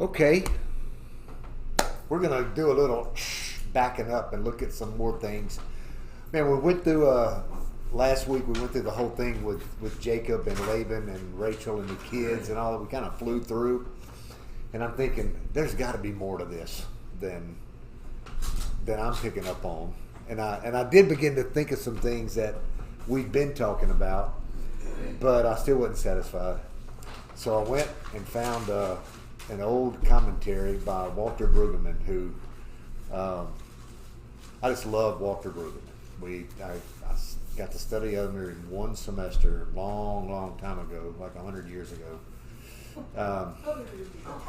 Okay, we're going to do a little backing up and look at some more things. Man, we went through, last week we went through the whole thing with Jacob and Laban and Rachel and the kids and all that. We kind of flew through. And I'm thinking, there's got to be more to this than I'm picking up on. And I did begin to think of some things that we've been talking about, but I still wasn't satisfied. So I went and found an old commentary by Walter Brueggemann, who I just love Walter Brueggemann. I got to study under him one semester, long time ago, like 100 years ago. That's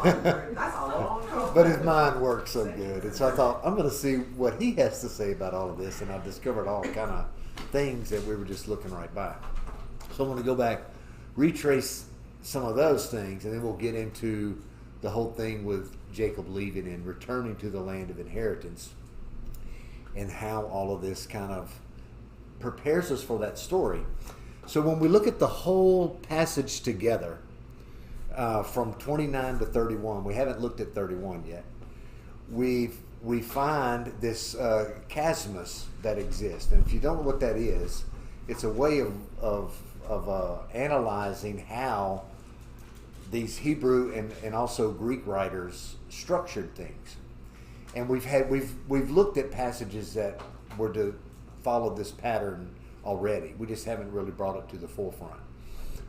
a long time. But his mind worked so good, and so I thought I'm going to see what he has to say about all of this, and I discovered all kind of things that we were just looking right by. So I'm going to go back, retrace some of those things, and then we'll get into the whole thing with Jacob leaving and returning to the land of inheritance, and how all of this kind of prepares us for that story. So when we look at the whole passage together, from 29 to 31, we haven't looked at 31 yet. We find this chasmus that exists, and if you don't know what that is, it's a way of analyzing how these Hebrew and also Greek writers structured things. And we've looked at passages that were to follow this pattern already. We just haven't really brought it to the forefront.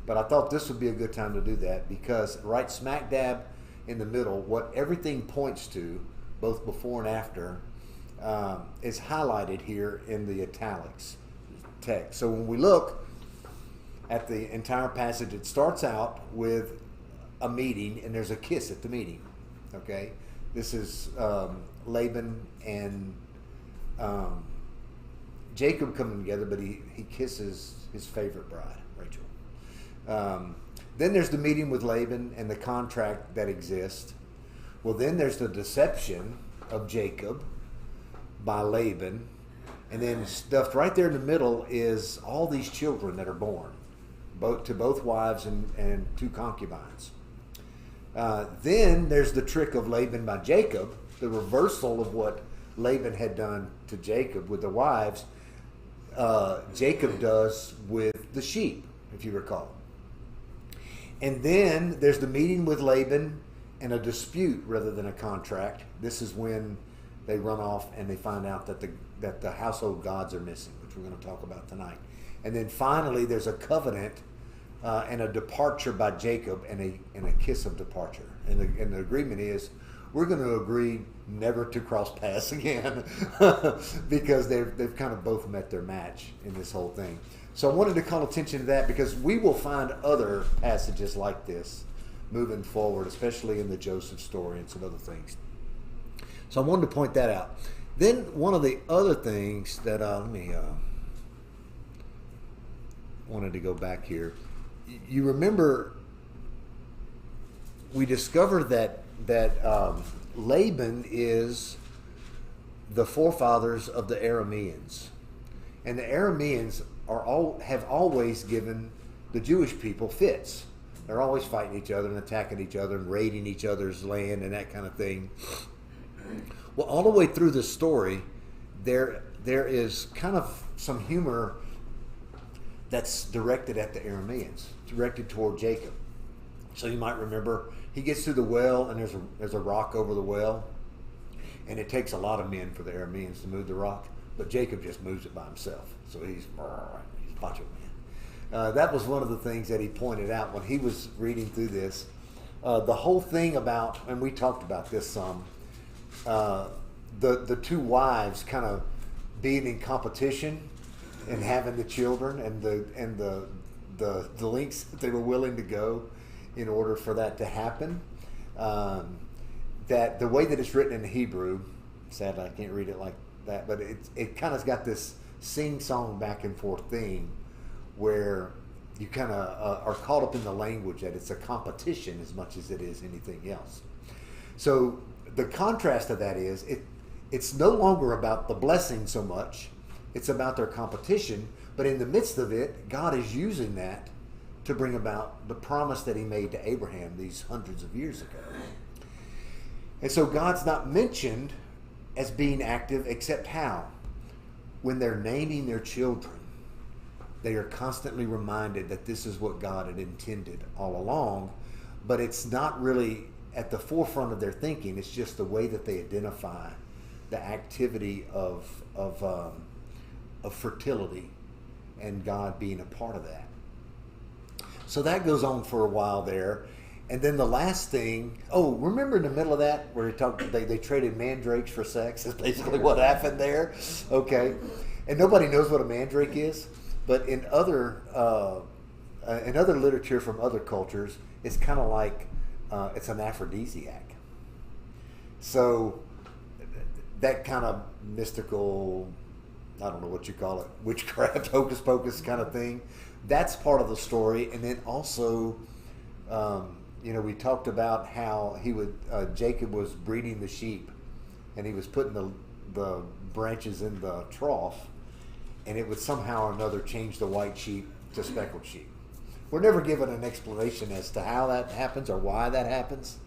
But I thought this would be a good time to do that, because right smack dab in the middle, what everything points to, both before and after, is highlighted here in the italics text. So when we look at the entire passage, it starts out with a meeting, and there's a kiss at the meeting. Okay? This is Laban and Jacob coming together, but he kisses his favorite bride, Rachel. Then there's the meeting with Laban and the contract that exists. Well, then there's the deception of Jacob by Laban. And then stuffed right there in the middle is all these children that are born, to both wives and two concubines. Then there's the trick of Laban by Jacob, the reversal of what Laban had done to Jacob with the wives. Jacob does with the sheep, if you recall. And then there's the meeting with Laban and a dispute rather than a contract. This is when they run off and they find out that the household gods are missing, which we're going to talk about tonight. And then finally there's a covenant and a departure by Jacob and a kiss of departure. And the agreement is, we're going to agree never to cross paths again because they've kind of both met their match in this whole thing. So I wanted to call attention to that, because we will find other passages like this moving forward, especially in the Joseph story and some other things. So I wanted to point that out. Then one of the other things that wanted to go back here. You remember we discovered that Laban is the forefathers of the Arameans, and the Arameans have always given the Jewish people fits. They're always fighting each other and attacking each other and raiding each other's land and that kind of thing. Well, all the way through this story, there is kind of some humor that's directed at the Arameans, directed toward Jacob. So you might remember he gets to the well, and there's a rock over the well, and it takes a lot of men for the Arameans to move the rock, but Jacob just moves it by himself. So he's macho man. That was one of the things that he pointed out when he was reading through this. The whole thing about, and we talked about this some, the two wives kind of being in competition and having the children, and the lengths that they were willing to go in order for that to happen. That the way that it's written in Hebrew, sadly I can't read it like that, but it kind of got this sing-song back and forth theme where you kind of are caught up in the language that it's a competition as much as it is anything else. So the contrast of that is it's no longer about the blessing so much, it's about their competition, but in the midst of it, God is using that to bring about the promise that he made to Abraham these hundreds of years ago. And so God's not mentioned as being active, except how? When they're naming their children, they are constantly reminded that this is what God had intended all along, but it's not really at the forefront of their thinking. It's just the way that they identify the activity of fertility and God being a part of that. So that goes on for a while there. And then the last thing, remember in the middle of that where they traded mandrakes for sex is basically what happened there? Okay. And nobody knows what a mandrake is, but in other literature from other cultures, it's kind of like it's an aphrodisiac. So that kind of mystical, I don't know what you call it, witchcraft, hocus pocus kind of thing, that's part of the story. And then also, we talked about how Jacob was breeding the sheep, and he was putting the branches in the trough, and it would somehow or another change the white sheep to speckled sheep. We're never given an explanation as to how that happens or why that happens,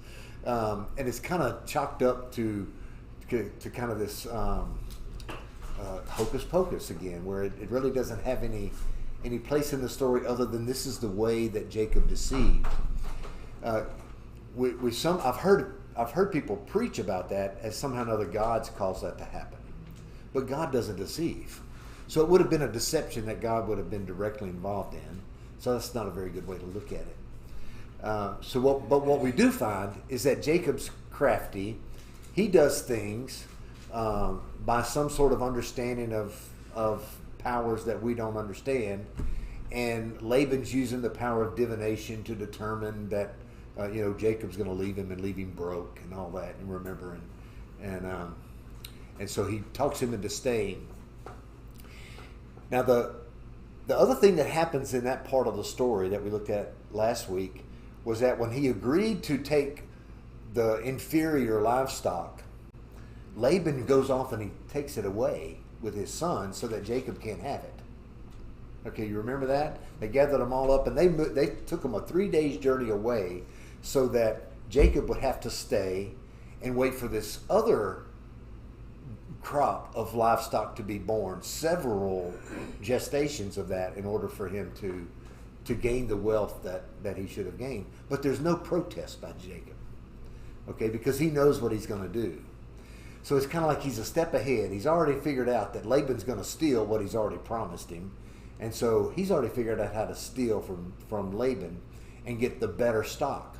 and it's kind of chalked up to kind of this hocus pocus again, where it really doesn't have any place in the story other than this is the way that Jacob deceived. I've heard people preach about that as somehow or other God's caused that to happen, but God doesn't deceive. So it would have been a deception that God would have been directly involved in. So that's not a very good way to look at it. But what we do find is that Jacob's crafty. He does things by some sort of understanding of powers that we don't understand, and Laban's using the power of divination to determine that Jacob's going to leave him and leave him broke and all that, and remember, and so he talks him into staying. Now the other thing that happens in that part of the story that we looked at last week was that when he agreed to take the inferior livestock, Laban goes off and he takes it away with his son so that Jacob can't have it. Okay, you remember that? They gathered them all up and they took them a 3 days journey away so that Jacob would have to stay and wait for this other crop of livestock to be born, several gestations of that, in order for him to gain the wealth that he should have gained. But there's no protest by Jacob, okay, because he knows what he's going to do. So it's kind of like he's a step ahead. He's already figured out that Laban's going to steal what he's already promised him, and so he's already figured out how to steal from Laban and get the better stock.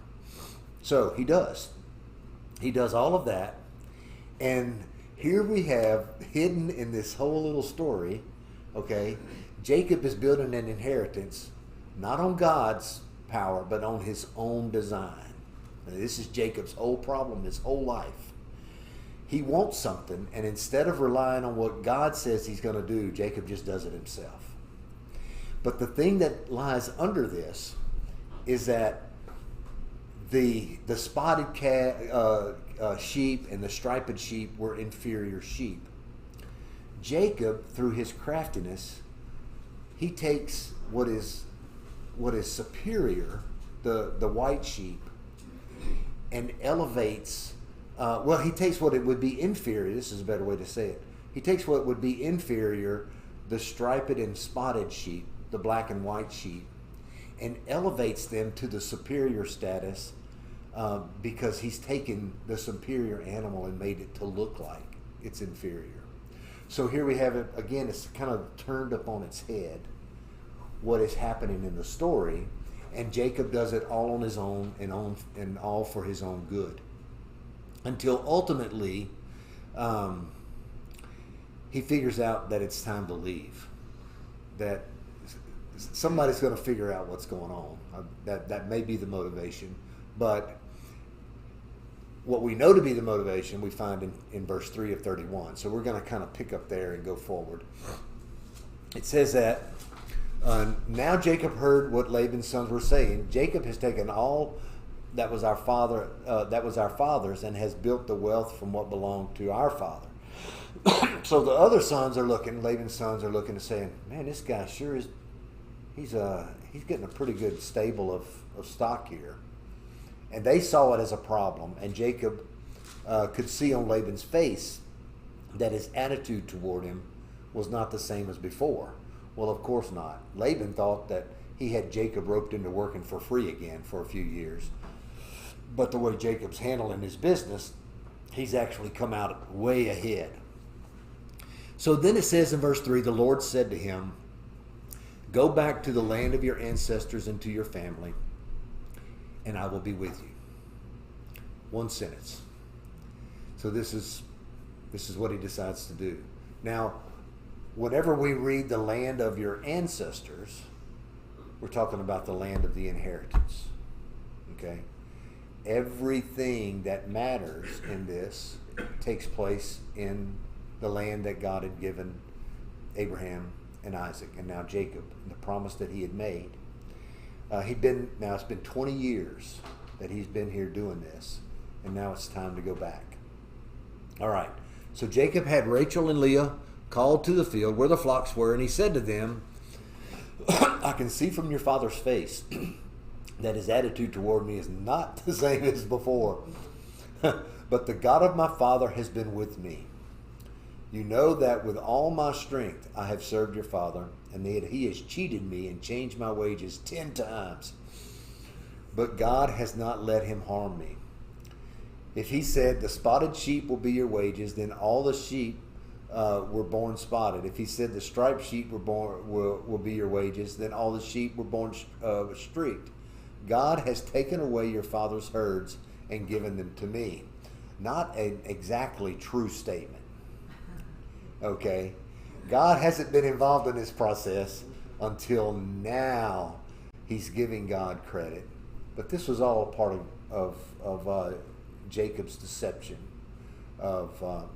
So he does all of that, and here we have, hidden in this whole little story, okay, Jacob is building an inheritance, not on God's power, but on his own design. Now, this is Jacob's whole problem, his whole life. He wants something, and instead of relying on what God says he's going to do, Jacob just does it himself. But the thing that lies under this is that the spotted sheep and the striped sheep were inferior sheep. Jacob, through his craftiness, he takes what is superior, the white sheep, and elevates. He takes what it would be inferior. This is a better way to say it. He takes what would be inferior, the striped and spotted sheep, the black and white sheep, and elevates them to the superior status. Because he's taken the superior animal and made it to look like it's inferior. So here we have it again. It's kind of turned up on its head what is happening in the story, and Jacob does it all on his own and all for his own good, until ultimately he figures out that it's time to leave. That somebody's going to figure out what's going on. That may be the motivation, but what we know to be the motivation we find in verse 3 of 31. So we're going to kind of pick up there and go forward. It says that now Jacob heard what Laban's sons were saying. Jacob has taken all that was our father's, and has built the wealth from what belonged to our father. So the other sons are looking, Laban's sons are looking and saying, man, this guy sure is, he's getting a pretty good stable of stock here. And they saw it as a problem, and Jacob could see on Laban's face that his attitude toward him was not the same as before. Well, of course not. Laban thought that he had Jacob roped into working for free again for a few years. But the way Jacob's handling his business, he's actually come out way ahead. So then it says in verse 3, the Lord said to him, go back to the land of your ancestors and to your family, and I will be with you. One sentence. So this is what he decides to do. Now, whenever we read the land of your ancestors, we're talking about the land of the inheritance. Okay? Everything that matters in this takes place in the land that God had given Abraham and Isaac and now Jacob, and the promise that he had made. It's been 20 years that he's been here doing this, and now it's time to go back. All right. So Jacob had Rachel and Leah called to the field where the flocks were, and he said to them, I can see from your father's face that his attitude toward me is not the same as before. But the God of my father has been with me. You know that with all my strength I have served your father, and that he has cheated me and changed my wages 10 times. But God has not let him harm me. If he said, the spotted sheep will be your wages, then all the sheep were born spotted. If he said, the striped sheep will be your wages, then all the sheep were born streaked. God has taken away your father's herds and given them to me. Not an exactly true statement. Okay? God hasn't been involved in this process until now. He's giving God credit. But this was all part of Jacob's deception of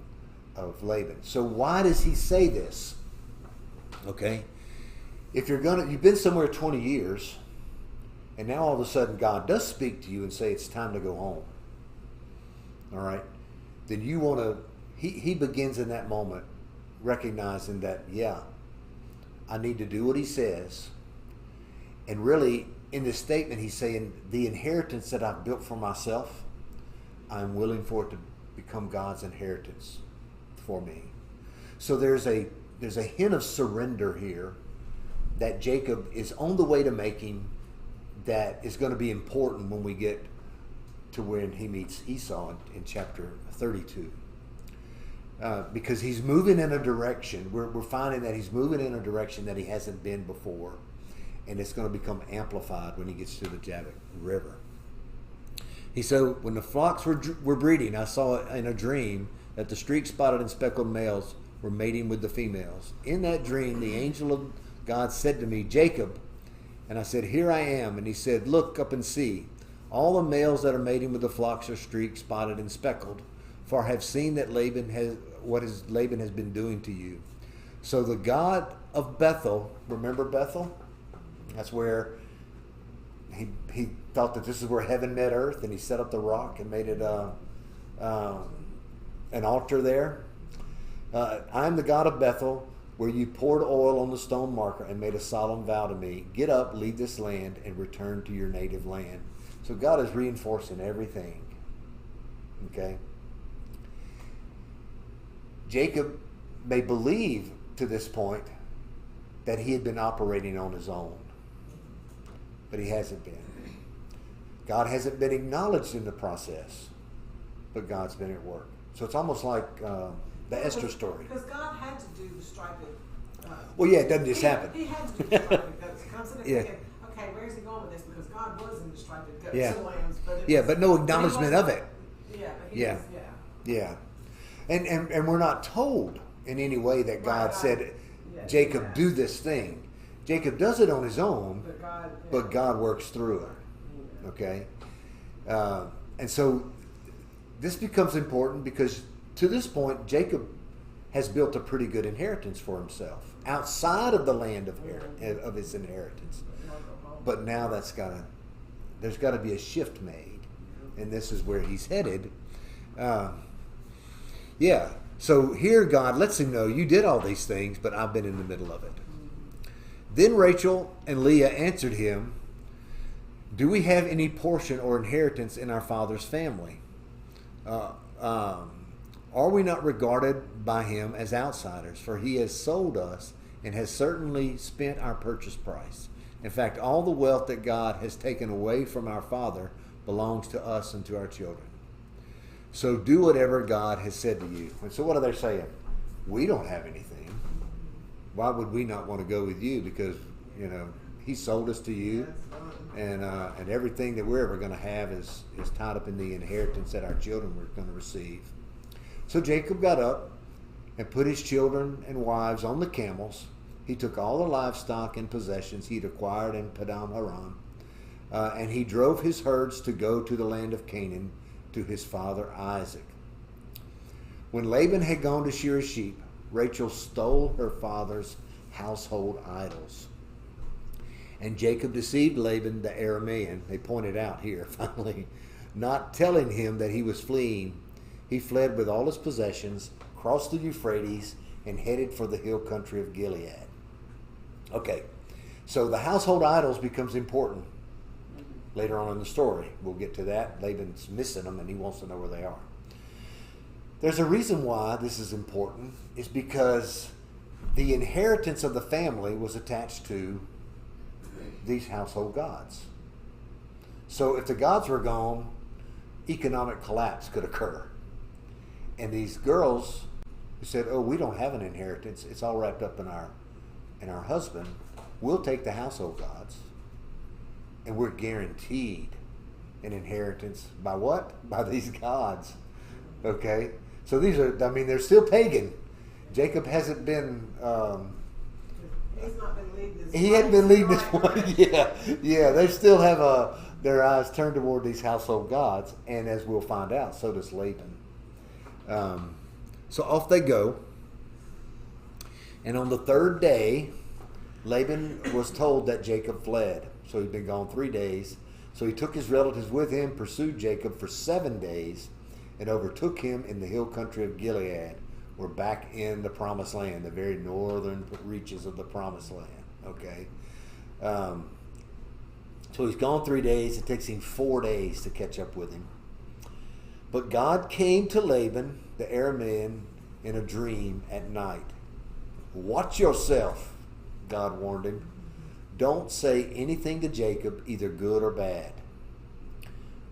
Laban. So why does he say this? Okay? If you've been somewhere 20 years, and now all of a sudden God does speak to you and say it's time to go home. All right? Then you want to, he begins in that moment recognizing that, I need to do what he says. And really, in this statement, he's saying, the inheritance that I've built for myself, I'm willing for it to become God's inheritance for me. So there's a hint of surrender here that Jacob is on the way to making, that is going to be important when we get to when he meets Esau in chapter 32. Because he's moving in a direction. We're finding that he's moving in a direction that he hasn't been before. And it's going to become amplified when he gets to the Jabbok River. He said, when the flocks were breeding, I saw in a dream that the streaked, spotted, and speckled males were mating with the females. In that dream, the angel of God said to me, Jacob. And I said, here I am. And he said, look up and see. All the males that are mating with the flocks are streaked, spotted, and speckled. For I have seen that Laban has been doing to you. So the God of Bethel, remember Bethel? That's where he thought that this is where heaven met earth, and he set up the rock and made it an altar there. I am the God of Bethel, where you poured oil on the stone marker and made a solemn vow to me. Get up, leave this land, and return to your native land. So God is reinforcing everything. Okay? Jacob may believe to this point that he had been operating on his own. But he hasn't been. God hasn't been acknowledged in the process, but God's been at work. So it's almost like the Esther story. Because God had to do the striped. Well, yeah, it doesn't just happen. He had to do the striped goats. I'm sitting there Yeah. thinking, okay, where's he going with this? Because God was in the striped goats Yeah. and lambs. But But no acknowledgement of it. Yeah, but he Yeah. was, Yeah. And we're not told in any way that God Right. said, Yeah. Jacob, Yeah. do this thing. Jacob does it on his own, but God works through it. Yeah. Okay? And so this becomes important because to this point, Jacob has built a pretty good inheritance for himself outside of the land of his inheritance. But now there's got to be a shift made, and this is where he's headed. So here God lets him know, you did all these things, but I've been in the middle of it. Then Rachel and Leah answered him, do we have any portion or inheritance in our father's family? Are we not regarded by him as outsiders? For he has sold us and has certainly spent our purchase price. In fact, all the wealth that God has taken away from our father belongs to us and to our children. So do whatever God has said to you. And so what are they saying? We don't have anything. Why would we not want to go with you? Because, he sold us to you. And everything that we're ever going to have is tied up in the inheritance that our children were going to receive. So Jacob got up and put his children and wives on the camels. He took all the livestock and possessions he'd acquired in Paddan Aram, and he drove his herds to go to the land of Canaan to his father Isaac. When Laban had gone to shear his sheep, Rachel stole her father's household idols. And Jacob deceived Laban the Aramean, they pointed out here finally, not telling him that he was fleeing. He fled with all his possessions, crossed the Euphrates, and headed for the hill country of Gilead. Okay, so the household idols becomes important later on in the story. We'll get to that. Laban's missing them, and he wants to know where they are. There's a reason why this is important. It's because the inheritance of the family was attached to these household gods. So if the gods were gone, economic collapse could occur. And these girls who said, "Oh, we don't have an inheritance. It's all wrapped up in our husband. We'll take the household gods, and we're guaranteed an inheritance by what? By these gods." Okay? So these are, they're still pagan. Jacob hasn't been... He's not been leading this. He hadn't been leading this one. Yeah. They still have their eyes turned toward these household gods, and as we'll find out, so does Laban. So off they go. And on the third day, Laban was told that Jacob fled. So he'd been gone 3 days. So he took his relatives with him, pursued Jacob for 7 days, and overtook him in the hill country of Gilead. We're back in the promised land, the very northern reaches of the promised land. Okay. So he's gone 3 days. It takes him 4 days to catch up with him. But God came to Laban, the Aramean, in a dream at night. "Watch yourself," God warned him. "Don't say anything to Jacob, either good or bad."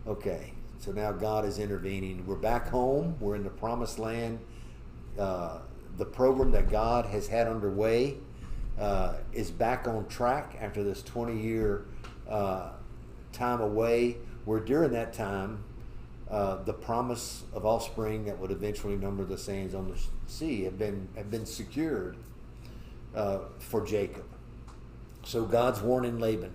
Okay, so now God is intervening. We're back home. We're in the promised land. The program that God has had underway is back on track after this 20-year time away, where during that time, the promise of offspring that would eventually number the sands on the sea have been secured for Jacob. So God's warning Laban.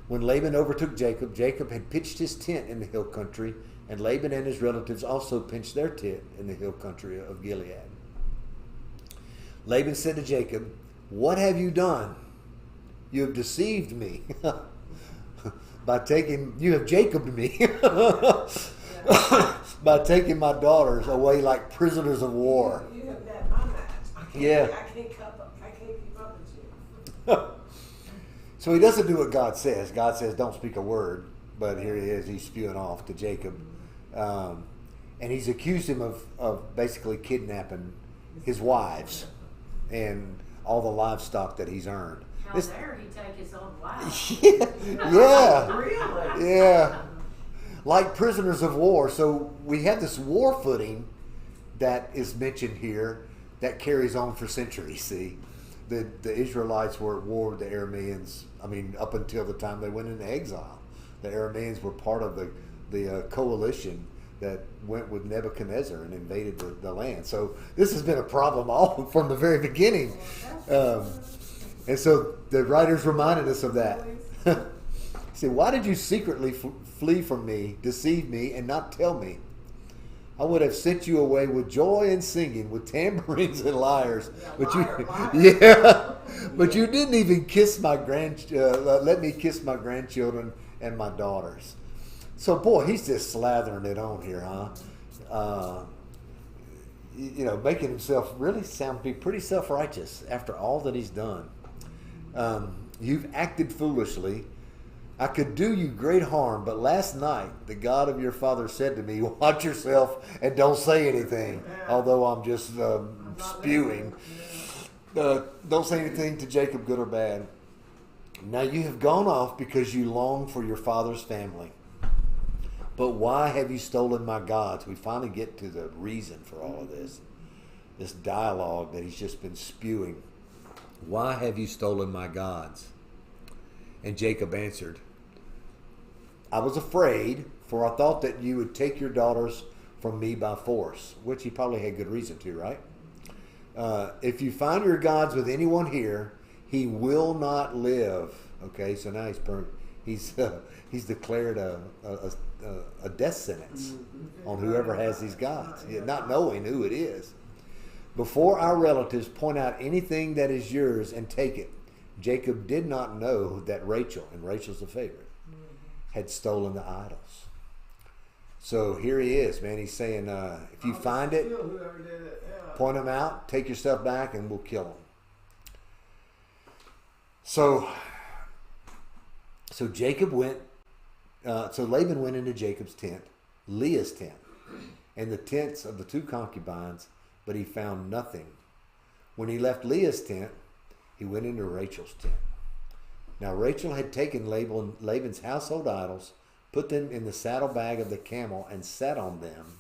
When Laban overtook Jacob, Jacob had pitched his tent in the hill country, and Laban and his relatives also pitched their tent in the hill country of Gilead. Laban said to Jacob, "What have you done? You have deceived me you have Jacobed me by taking my daughters away like prisoners of war." You have met my match. I can't keep up with you. So he doesn't do what God says. God says, "Don't speak a word." But here he is. He's spewing off to Jacob. And he's accused him of basically kidnapping his wives and all the livestock that he's earned. How dare he take his own wife? Yeah. Really? Yeah. Like prisoners of war. So we have this war footing that is mentioned here that carries on for centuries. See, the Israelites were at war with the Arameans. Up until the time they went into exile, the Arameans were part of the coalition that went with Nebuchadnezzar and invaded the land. So this has been a problem all from the very beginning. And so the writers reminded us of that. See, "Why did you secretly flee from me, deceive me, and not tell me? I would have sent you away with joy and singing, with tambourines and lyres. But you didn't even kiss my let me kiss my grandchildren and my daughters." So, boy, he's just slathering it on here, huh? Making himself really be pretty self-righteous after all that he's done. "You've acted foolishly. I could do you great harm, but last night the God of your father said to me, watch yourself and don't say anything, although I'm just spewing. Don't say anything to Jacob, good or bad. Now you have gone off because you long for your father's family. But why have you stolen my gods? We finally get to the reason for all of this dialogue that he's just been spewing. Why have you stolen my gods? And Jacob answered, I was afraid, for I thought that you would take your daughters from me by force, which he probably had good reason to, right? If you find your gods with anyone here, he will not live. Okay, so now he's declared a death sentence on whoever has these gods, not knowing who it is. Before our relatives point out anything that is yours and take it, Jacob did not know that Rachel, and Rachel's the favorite, had stolen the idols. So here he is, man. He's saying, if you find it, point them out, take your stuff back, and we'll kill them. So Jacob went. So Laban went into Jacob's tent, Leah's tent, and the tents of the two concubines, but he found nothing. When he left Leah's tent, he went into Rachel's tent. Now Rachel had taken Laban's household idols, put them in the saddlebag of the camel, and sat on them.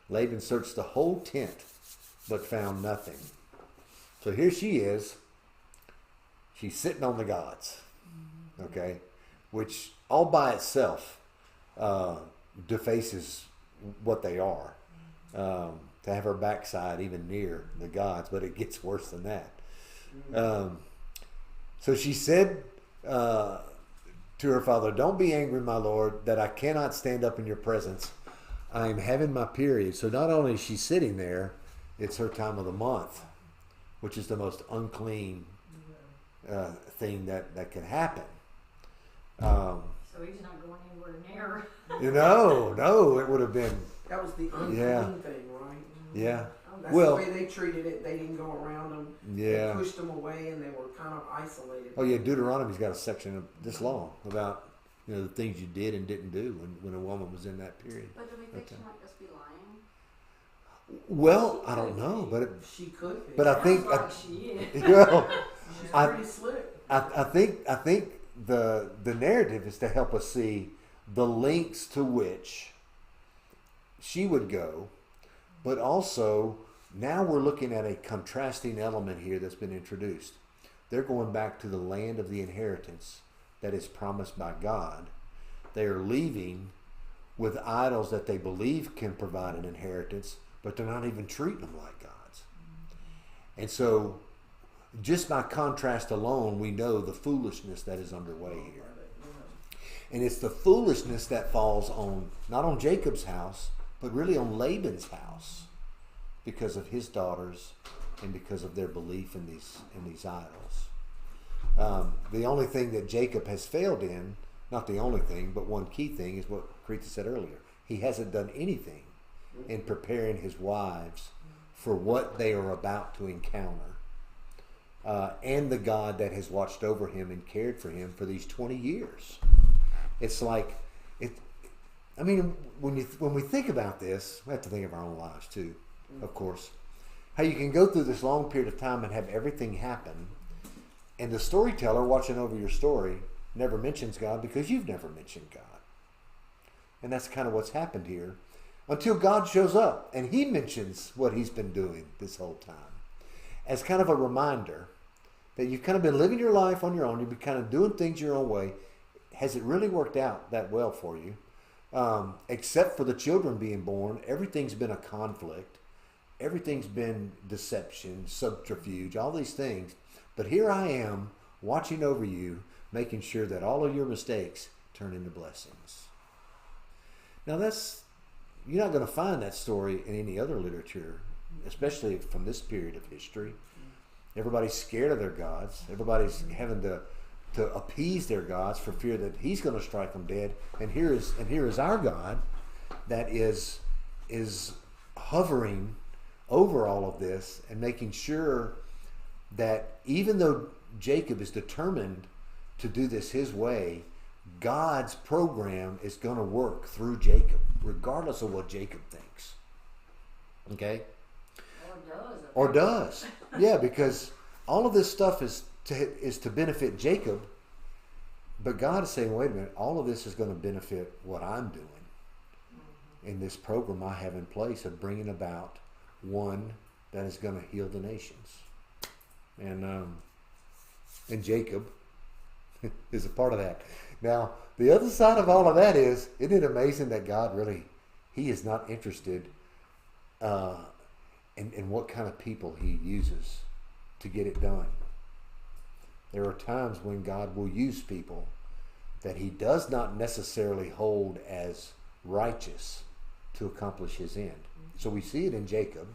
Laban searched the whole tent, but found nothing. So here she is. She's sitting on the gods, okay, which all by itself defaces what they are. To have her backside even near the gods, but it gets worse than that. So she said to her father, don't be angry, my lord, that I cannot stand up in your presence. I am having my period. So not only is she sitting there, it's her time of the month, which is the most unclean thing that can happen. So he's not going anywhere near. No, it would have been. That was the unclean thing, right? Yeah. That's the way they treated it. They didn't go around them. Yeah. They pushed them away, and they were kind of isolated. Oh yeah, Deuteronomy's got a section of this long about the things you did and didn't do when a woman was in that period. But do we think she might just be lying? Well, I don't know, but she could be. But I think She is. well, She's pretty slick. I think the narrative is to help us see the lengths to which she would go, but also now we're looking at a contrasting element here that's been introduced. They're going back to the land of the inheritance that is promised by God. They are leaving with idols that they believe can provide an inheritance, but they're not even treating them like gods. And so just by contrast alone, we know the foolishness that is underway here. And it's the foolishness that falls on, not on Jacob's house, but really on Laban's house, because of his daughters and because of their belief in these idols. The only thing that Jacob has failed in, not the only thing, but one key thing, is what Krita said earlier. He hasn't done anything in preparing his wives for what they are about to encounter, and the God that has watched over him and cared for him for these 20 years. It's like, when we think about this, we have to think of our own lives too, of course. How you can go through this long period of time and have everything happen, and the storyteller watching over your story never mentions God because you've never mentioned God. And that's kind of what's happened here, until God shows up and he mentions what he's been doing this whole time, as kind of a reminder that you've kind of been living your life on your own. You've been kind of doing things your own way. Has it really worked out that well for you? Except for the children being born, everything's been a conflict. Everything's been deception, subterfuge, all these things. But here I am watching over you, making sure that all of your mistakes turn into blessings. Now you're not going to find that story in any other literature, especially from this period of history. Everybody's scared of their gods. Everybody's having to appease their gods for fear that he's going to strike them dead. And here is our God that is hovering over all of this and making sure that even though Jacob is determined to do this his way, God's program is going to work through Jacob, regardless of what Jacob thinks. Okay? Or does. Yeah, because all of this stuff is to benefit Jacob, but God is saying, wait a minute, all of this is going to benefit what I'm doing in this program I have in place of bringing about one that is going to heal the nations. And Jacob is a part of that. Now, the other side of all of that is, isn't it amazing that God really, he is not interested in what kind of people he uses to get it done. There are times when God will use people that he does not necessarily hold as righteous to accomplish his end. So we see it in Jacob.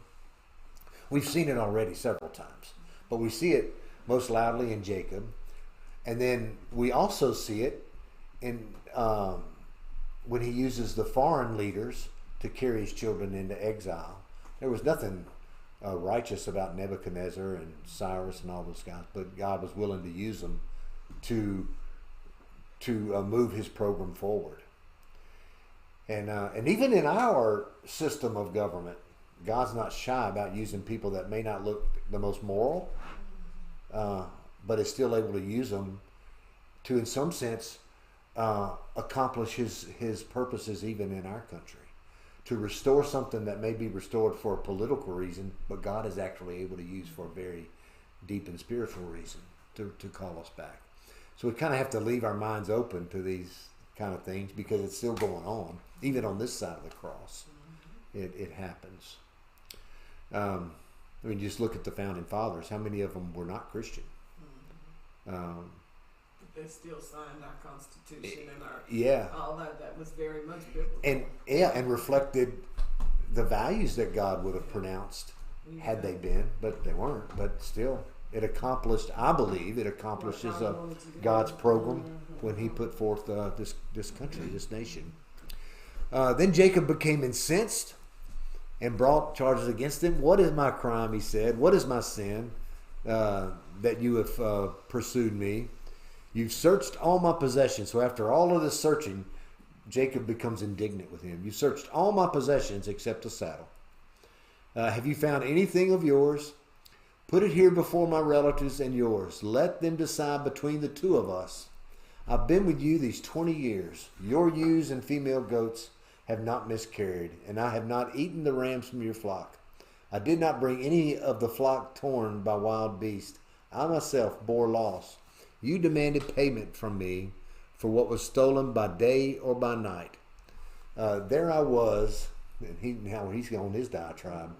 We've seen it already several times, but we see it most loudly in Jacob. And then we also see it in when he uses the foreign leaders to carry his children into exile. There was nothing righteous about Nebuchadnezzar and Cyrus and all those guys, but God was willing to use them to move his program forward. And even in our system of government, God's not shy about using people that may not look the most moral, but is still able to use them to, in some sense, accomplish his purposes even in our country. To restore something that may be restored for a political reason, but God is actually able to use for a very deep and spiritual reason to call us back. So we kind of have to leave our minds open to these kind of things because it's still going on. Even on this side of the cross, it happens. I mean, just look at the founding fathers. How many of them were not Christian? They still signed our Constitution and our all that was very much biblical. And reflected the values that God would have pronounced had they been, but they weren't. But still, it accomplished. I believe it accomplishes God's program when He put forth this country, this nation. Then Jacob became incensed and brought charges against him. What is my crime? He said. What is my sin that you have pursued me? You've searched all my possessions. So after all of this searching, Jacob becomes indignant with him. You've searched all my possessions except the saddle. Have you found anything of yours? Put it here before my relatives and yours. Let them decide between the two of us. I've been with you these 20 years. Your ewes and female goats have not miscarried, and I have not eaten the rams from your flock. I did not bring any of the flock torn by wild beasts. I myself bore loss. You demanded payment from me for what was stolen by day or by night. There I was, and now he's on his diatribe.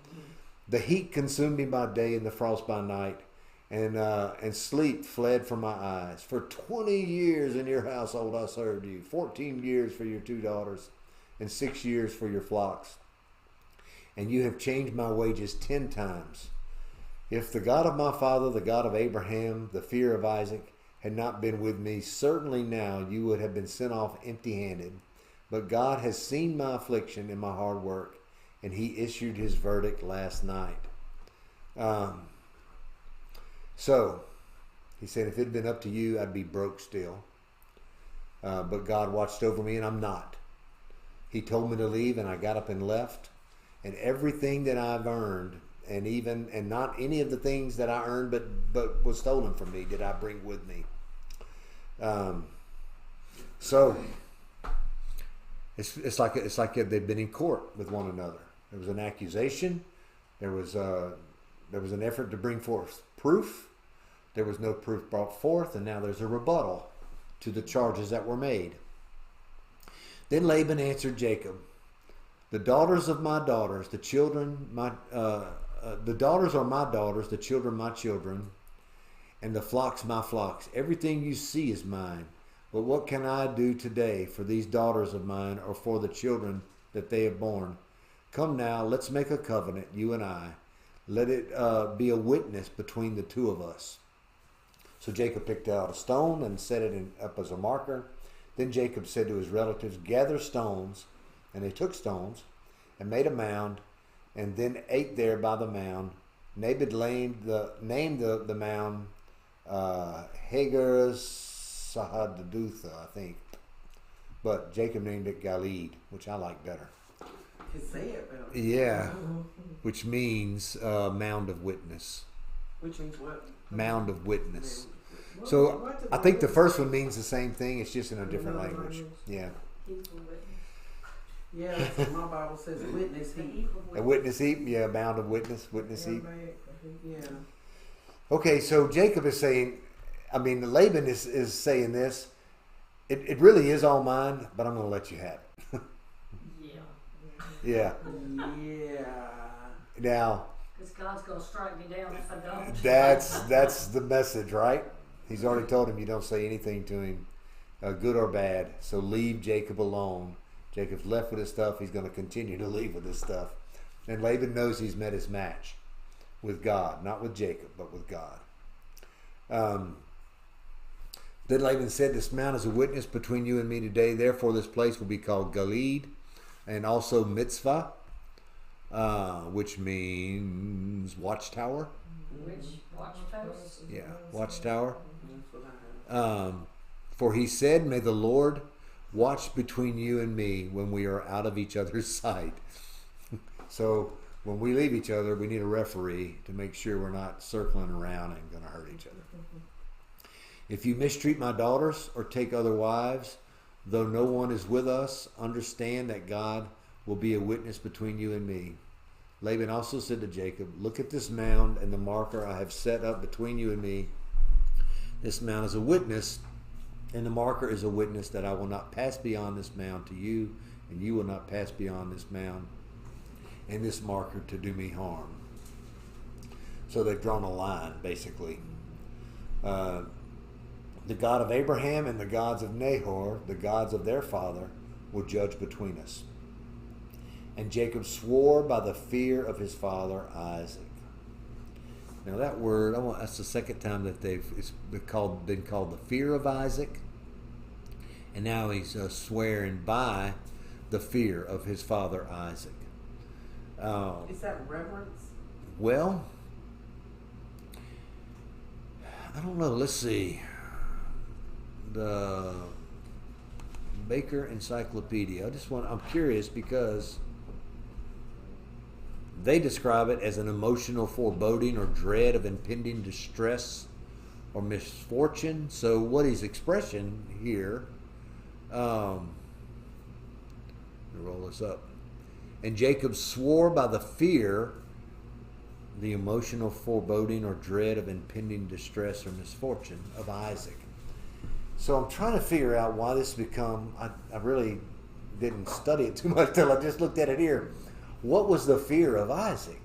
The heat consumed me by day and the frost by night, and sleep fled from my eyes. For 20 years in your household I served you, 14 years for your 2 daughters, and 6 years for your flocks. And you have changed my wages 10 times. If the God of my father, the God of Abraham, the fear of Isaac, had not been with me, certainly now you would have been sent off empty-handed. But God has seen my affliction and my hard work, and He issued His verdict last night. So, he said, if it had been up to you, I'd be broke still. But God watched over me, and I'm not. He told me to leave, and I got up and left. And everything that I've earned, and not any of the things that I earned, but was stolen from me, did I bring with me. So it's like they've been in court with one another. There was an accusation. There was an effort to bring forth proof. There was no proof brought forth, and now there's a rebuttal to the charges that were made. Then Laban answered Jacob, the daughters of my daughters, the children the daughters are my daughters, the children my children, and the flocks my flocks. Everything you see is mine. But what can I do today for these daughters of mine, or for the children that they have borne? Come now, let's make a covenant, you and I. Let it be a witness between the two of us. So Jacob picked out a stone and set it up as a marker. Then Jacob said to his relatives, gather stones. And they took stones and made a mound, and then ate there by the mound. Naboth named the mound Hagar Sahadutha, I think. but Jacob named it Galeed, which I like better. You say it better. Yeah, which means mound of witness. Which means what? Mound of witness. So I think the first one means the same thing. It's just in a different language. Yeah. Yeah, that's what my Bible says witness heap. A witness heap. Yeah, mound of witness. Witness heap. Yeah. Okay, so Jacob is saying, I mean, Laban is saying this. It really is all mine, but I'm going to let you have it. Yeah. Yeah. Now, because God's going to strike me down if I don't. that's the message, right? He's already told him you don't say anything to him, good or bad. So leave Jacob alone. Jacob's left with his stuff. He's going to continue to leave with his stuff. And Laban knows he's met his match with God, not with Jacob, but with God. Then Laban said, "This mount is a witness between you and me today. Therefore, this place will be called Galeed, and also Mitzvah, which means watchtower." Which watchpost? Yeah, watchtower. For he said, "May the Lord watch between you and me when we are out of each other's sight." So when we leave each other, we need a referee to make sure we're not circling around and going to hurt each other. "If you mistreat my daughters or take other wives, though no one is with us, understand that God will be a witness between you and me." Laban also said to Jacob, "Look at this mound and the marker I have set up between you and me. This mound is a witness, and the marker is a witness that I will not pass beyond this mound to you, and you will not pass beyond this mound and this marker to do me harm." So they've drawn a line, basically. The God of Abraham and the gods of Nahor, the gods of their father, will judge between us. And Jacob swore by the fear of his father Isaac. Now that word, that's the second time that it's been called the fear of Isaac. And now he's swearing by the fear of his father Isaac. Is that reverence? Well, I don't know. Let's see. The Baker Encyclopedia. I'm curious because they describe it as an emotional foreboding or dread of impending distress or misfortune. So what he's expressing here, let me roll this up. And Jacob swore by the fear, the emotional foreboding or dread of impending distress or misfortune of Isaac. So I'm trying to figure out why this become, I really didn't study it too much till I just looked at it here. What was the fear of Isaac?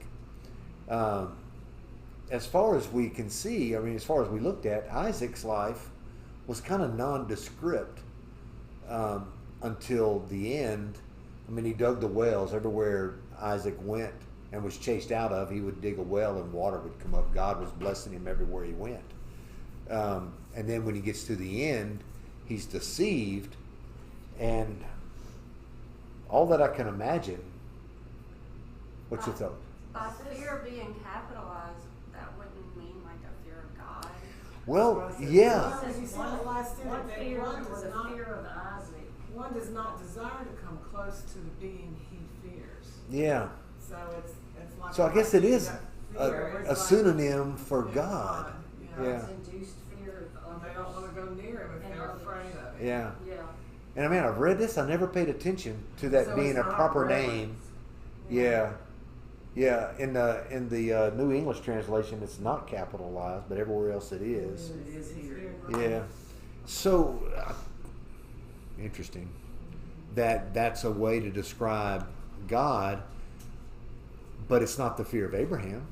As far as we can see, as far as we looked at, Isaac's life was kind of nondescript until the end. He dug the wells everywhere Isaac went and was chased out of. He would dig a well and water would come up. God was blessing him everywhere he went. And then when he gets to the end, he's deceived. And all that I can imagine. What's your thought? By fear being capitalized, that wouldn't mean like a fear of God. Well, yeah. One fear was a fear of Isaac. One does not desire to come close to the being he fears. Yeah. So it's like. So I guess it is fear. a synonym for God. Yeah. It's induced fear of They don't want to go near him if they're afraid of it. Yeah. Yeah. And I've read this. I never paid attention to that So being it's a not proper reverence. name. Yeah. Yeah. In the New English translation, it's not capitalized, but everywhere else it is. It is here. Yeah. So interesting. That's a way to describe God, but it's not the fear of Abraham.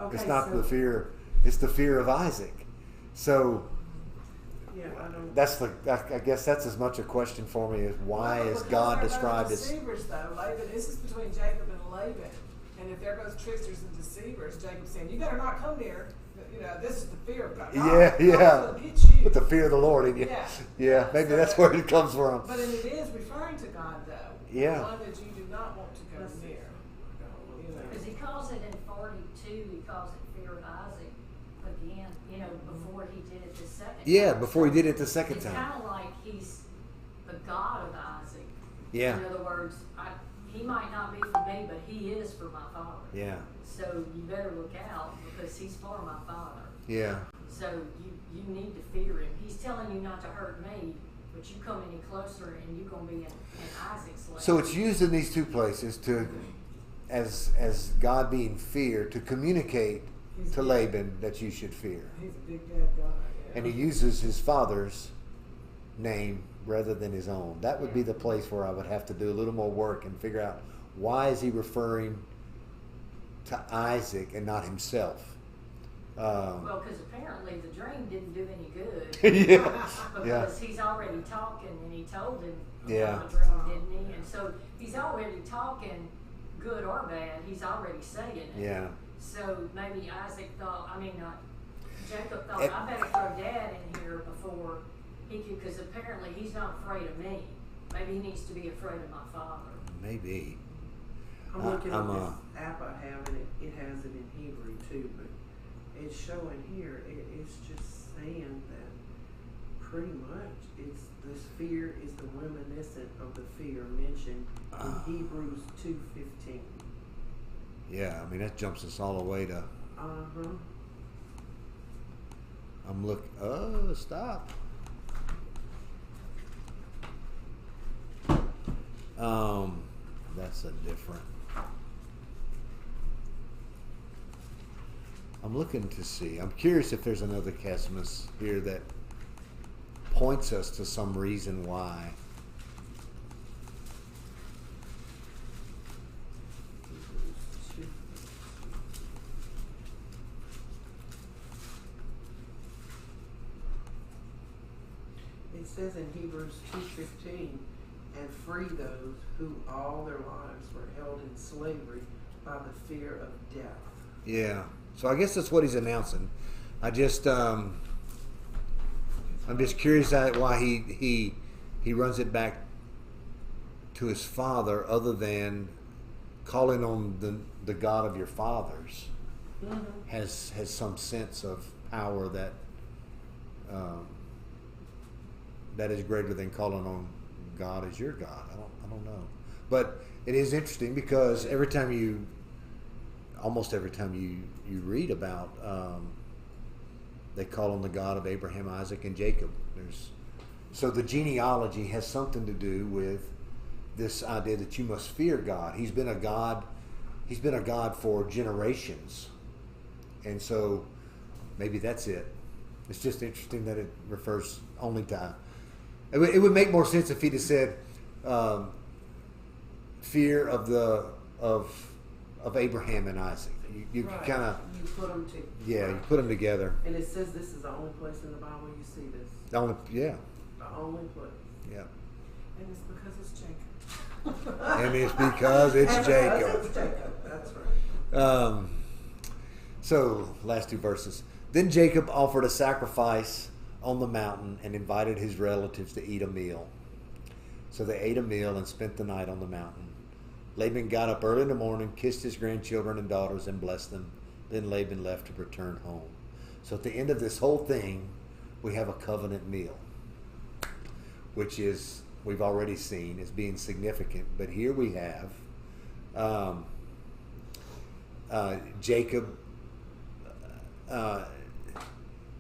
Okay, It's not so, the fear. It's the fear of Isaac. So Yeah, I don't. I guess that's as much a question for me as why Well, is because God there goes described as? deceivers though, Laban. This is between Jacob and Laban, and if there goes tricksters and deceivers, Jacob's saying, "You better not come near." This is the fear of God. Yeah, God's yeah. gonna get you. With the fear of the Lord in you. Yeah. Yeah, maybe So- that's where it comes from. But it is referring to God though. Yeah. One that you do not want to go near. Because he calls it in 42, he calls it fear of Isaac again, before he did it the second time. Yeah, before he did it the second It's time. kind of like he's God of Isaac. Yeah. In other words, he might not be for me, but he is for my father. Yeah. So you better look out because he's for my father. Yeah. So you need to fear him. He's telling you not to hurt me, but you come any closer and you're going to be in Isaac's land. So it's used in these two places to, as God being fear, to communicate to Laban that you should fear. He's a big bad guy. Yeah. And he uses his father's name rather than his own. That would be the place where I would have to do a little more work and figure out why is he referring to Isaac and not himself. Well, because apparently the dream didn't do any good. Because he's already talking, and he told him Yeah. about the dream, didn't he? And so he's already talking, good or bad. He's already saying it. Yeah. So maybe Jacob thought, I better throw Dad in here before he could, because apparently he's not afraid of me. Maybe he needs to be afraid of my father. Maybe. I'm looking at this app I have, and it has it in Hebrew too, but it's showing here, it's just saying that pretty much this fear is the reminiscent of the fear mentioned in Hebrews 2:15. Yeah, I mean, that jumps us all the way to... I'm looking... Oh, stop. That's a different... I'm looking to see. I'm curious if there's another Casimus here that points us to some reason why. It says in Hebrews 2:15, and free those who all their lives were held in slavery by the fear of death. Yeah. So I guess that's what he's announcing. I'm just curious at why he runs it back to his father, other than calling on the God of your fathers has some sense of power that that is greater than calling on God as your God. I don't know, but it is interesting because almost every time you read about, they call on the God of Abraham, Isaac, and Jacob. So the genealogy has something to do with this idea that you must fear God. He's been a God for generations, and so maybe that's it. It's just interesting that it refers only to. It would make more sense if he'd have said fear of Abraham and Isaac. You Right. kind of You put them together. you put them together. And it says this is the only place in the Bible you see this. The only The only place. yeah. And it's because it's Jacob. And it's because it's Jacob. It's Jacob. That's right. So last two verses. Then Jacob offered a sacrifice on the mountain and invited his relatives to eat a meal. So they ate a meal and spent the night on the mountain. Laban got up early in the morning, kissed his grandchildren and daughters, and blessed them. Then Laban left to return home. So at the end of this whole thing, we have a covenant meal, which is, we've already seen as being significant. But here we have Jacob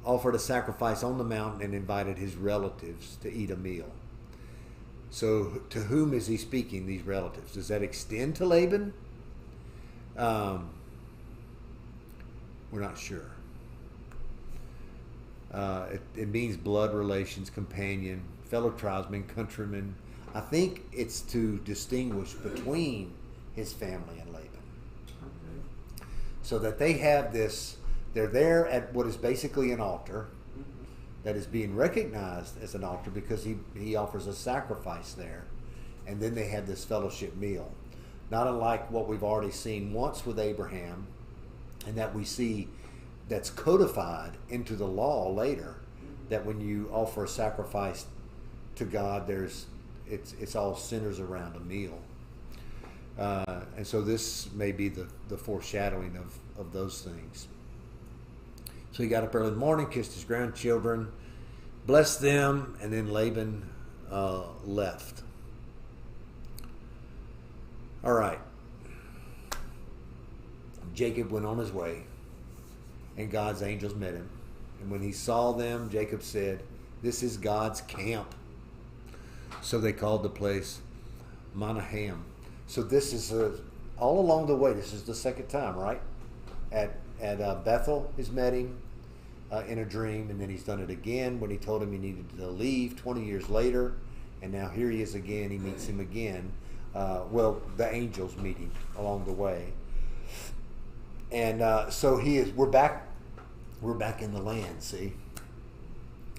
offered a sacrifice on the mountain and invited his relatives to eat a meal. So to whom is he speaking, these relatives? Does that extend to Laban? We're not sure. It means blood relations, companion, fellow tribesman, countryman. I think it's to distinguish between his family and Laban. Okay. So that they have this, they're there at what is basically an altar that is being recognized as an altar because he offers a sacrifice there. And then they have this fellowship meal. Not unlike what we've already seen once with Abraham, and that we see that's codified into the law later, that when you offer a sacrifice to God, it's all centers around a meal. And so this may be the foreshadowing of those things. So he got up early in the morning, kissed his grandchildren, blessed them, and then Laban left. All right. Jacob went on his way, and God's angels met him. And when he saw them, Jacob said, "This is God's camp." So they called the place Mahanaim. So this is all along the way. This is the second time, right? At Bethel, he's met him in a dream, and then he's done it again when he told him he needed to leave 20 years later. And now here he is again. He meets him again. The angels meet him along the way. And so we're back in the land, see?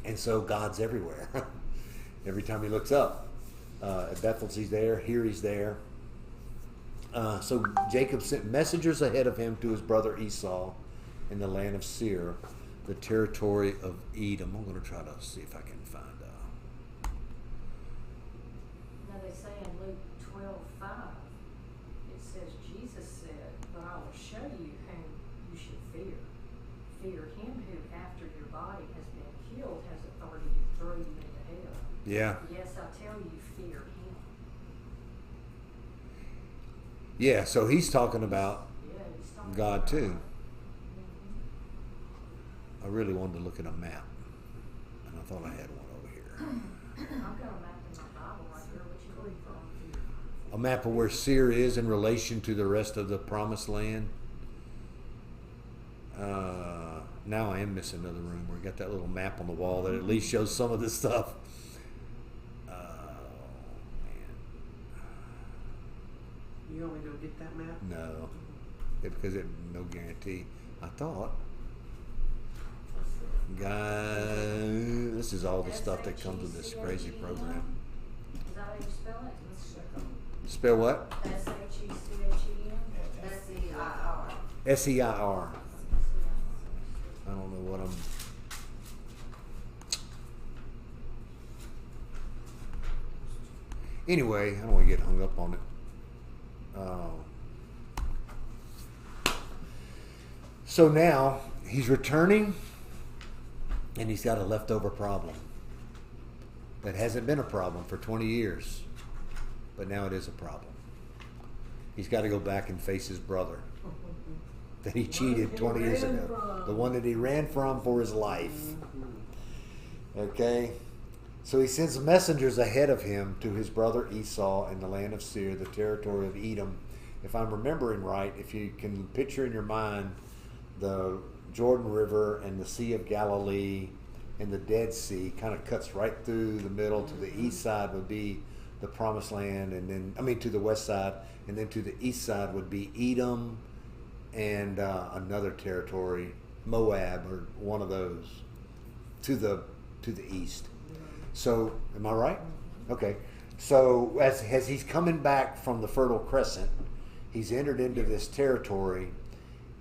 And so God's everywhere. Every time he looks up. At Bethel's he's there, here he's there. So Jacob sent messengers ahead of him to his brother Esau in the land of Seir, the territory of Edom. I'm going to try to see if I can find Now they say in Luke 12:5, it says, Jesus said, "But I will show you whom you should fear. Fear him who, after your body has been killed, has authority to throw you into hell. Yeah. Yes, I tell you, fear him." Yeah, so he's talking about Yeah, he's talking God about too. God. I really wanted to look at a map, and I thought I had one over here. I've got a map in my Bible right here. What you read from? A map of where Seir is in relation to the rest of the promised land. Now I am missing another room where we got that little map on the wall that at least shows some of this stuff. You want me to go get that map? No, because it no guarantee. I thought, guys, this is all the stuff that comes with this crazy program. Is that how you spell it? Let's check them. Spell what? S-H-E-C-H-E-M? S-E-I-R. SEIR. I don't know what I'm. Anyway, I don't want to get hung up on it. So now he's returning, and he's got a leftover problem that hasn't been a problem for 20 years, but now it is a problem. He's got to go back and face his brother that he cheated 20 years ago, the one that he ran from for his life. Okay? So he sends messengers ahead of him to his brother Esau in the land of Seir, the territory of Edom. If I'm remembering right, if you can picture in your mind the Jordan River and the Sea of Galilee and the Dead Sea kind of cuts right through the middle. To the east side would be the Promised Land, and then, to the west side, and then to the east side would be Edom and another territory, Moab, or one of those, to the east. So, am I right? Okay. So, as he's coming back from the Fertile Crescent, he's entered into this territory,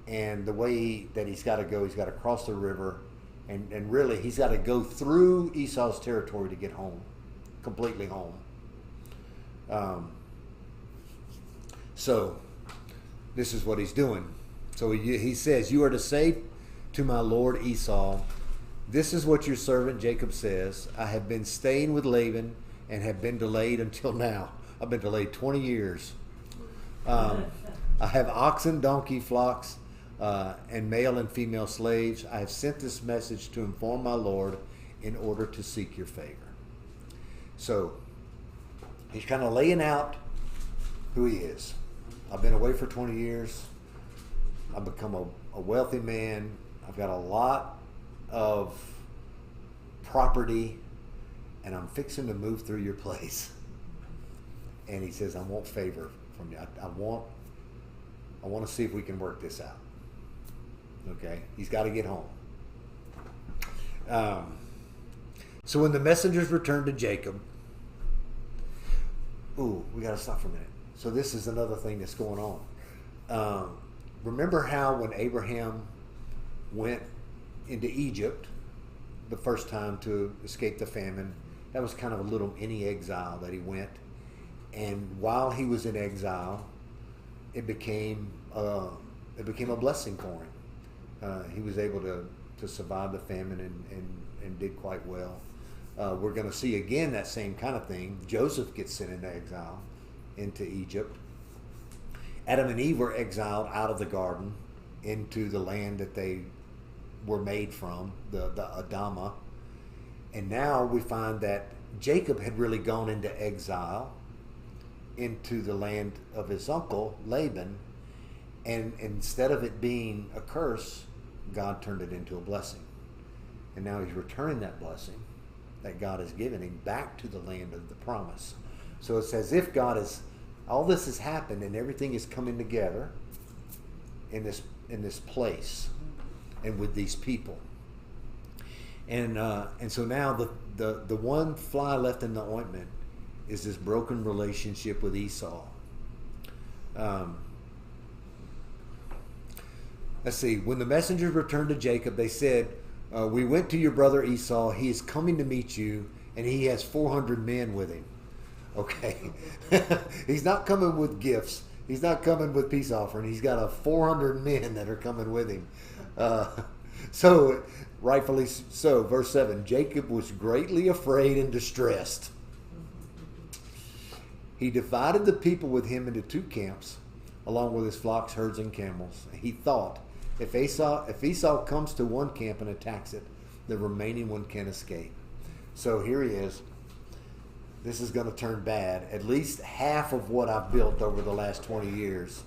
and the way that he's got to cross the river, and really he's got to go through Esau's territory to get home, completely home. So, this is what he's doing. So he says, "You are to say to my lord Esau, this is what your servant Jacob says. I have been staying with Laban and have been delayed until now." I've been delayed 20 years. I have oxen, donkey, flocks, and male and female slaves. I have sent this message to inform my lord in order to seek your favor. So he's kind of laying out who he is. I've been away for 20 years. I've become a wealthy man. I've got a lot of property, and I'm fixing to move through your place. And he says, I want favor from you. I want to see if we can work this out. Okay? He's got to get home. So when the messengers returned to Jacob, we got to stop for a minute. So this is another thing that's going on. Remember how when Abraham went into Egypt the first time to escape the famine, that was kind of a little mini exile that he went. And while he was in exile, it became a blessing for him. He was able to survive the famine and did quite well. we're going to see again that same kind of thing. Joseph gets sent into exile into Egypt. Adam and Eve were exiled out of the garden into the land that they were made from, the Adamah. And now we find that Jacob had really gone into exile into the land of his uncle Laban, and instead of it being a curse, God turned it into a blessing. And now he's returning that blessing that God has given him back to the land of the promise. So it's as if all this has happened and everything is coming together in this place and with these people. And so now the one fly left in the ointment is this broken relationship with Esau. Let's see. When the messengers returned to Jacob, they said, we went to your brother Esau. He is coming to meet you, and he has 400 men with him. Okay. He's not coming with gifts. He's not coming with peace offering. He's got 400 men that are coming with him. So, rightfully so. Verse 7, Jacob was greatly afraid and distressed. He divided the people with him into 2 camps, along with his flocks, herds, and camels. He thought, if Esau comes to one camp and attacks it, the remaining one can escape. So here he is. This is going to turn bad. At least half of what I've built over the last 20 years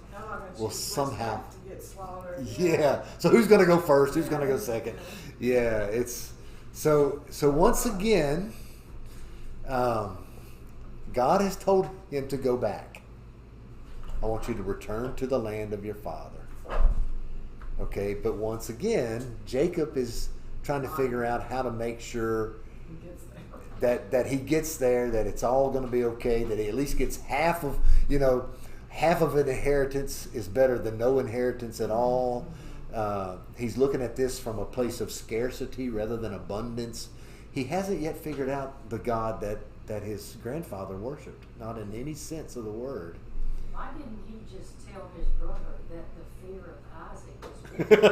will somehow... to get slaughtered. Yeah. So who's going to go first? Who's going to go second? Yeah. It's so once again, God has told him to go back. I want you to return to the land of your father. Okay. But once again, Jacob is trying to figure out how to make sure He gets there. that he gets there, that it's all going to be okay, that he at least gets half of an inheritance is better than no inheritance at all. He's looking at this from a place of scarcity rather than abundance. He hasn't yet figured out the God that his grandfather worshipped, not in any sense of the word. Why didn't he just tell his brother that the fear of Isaac was real?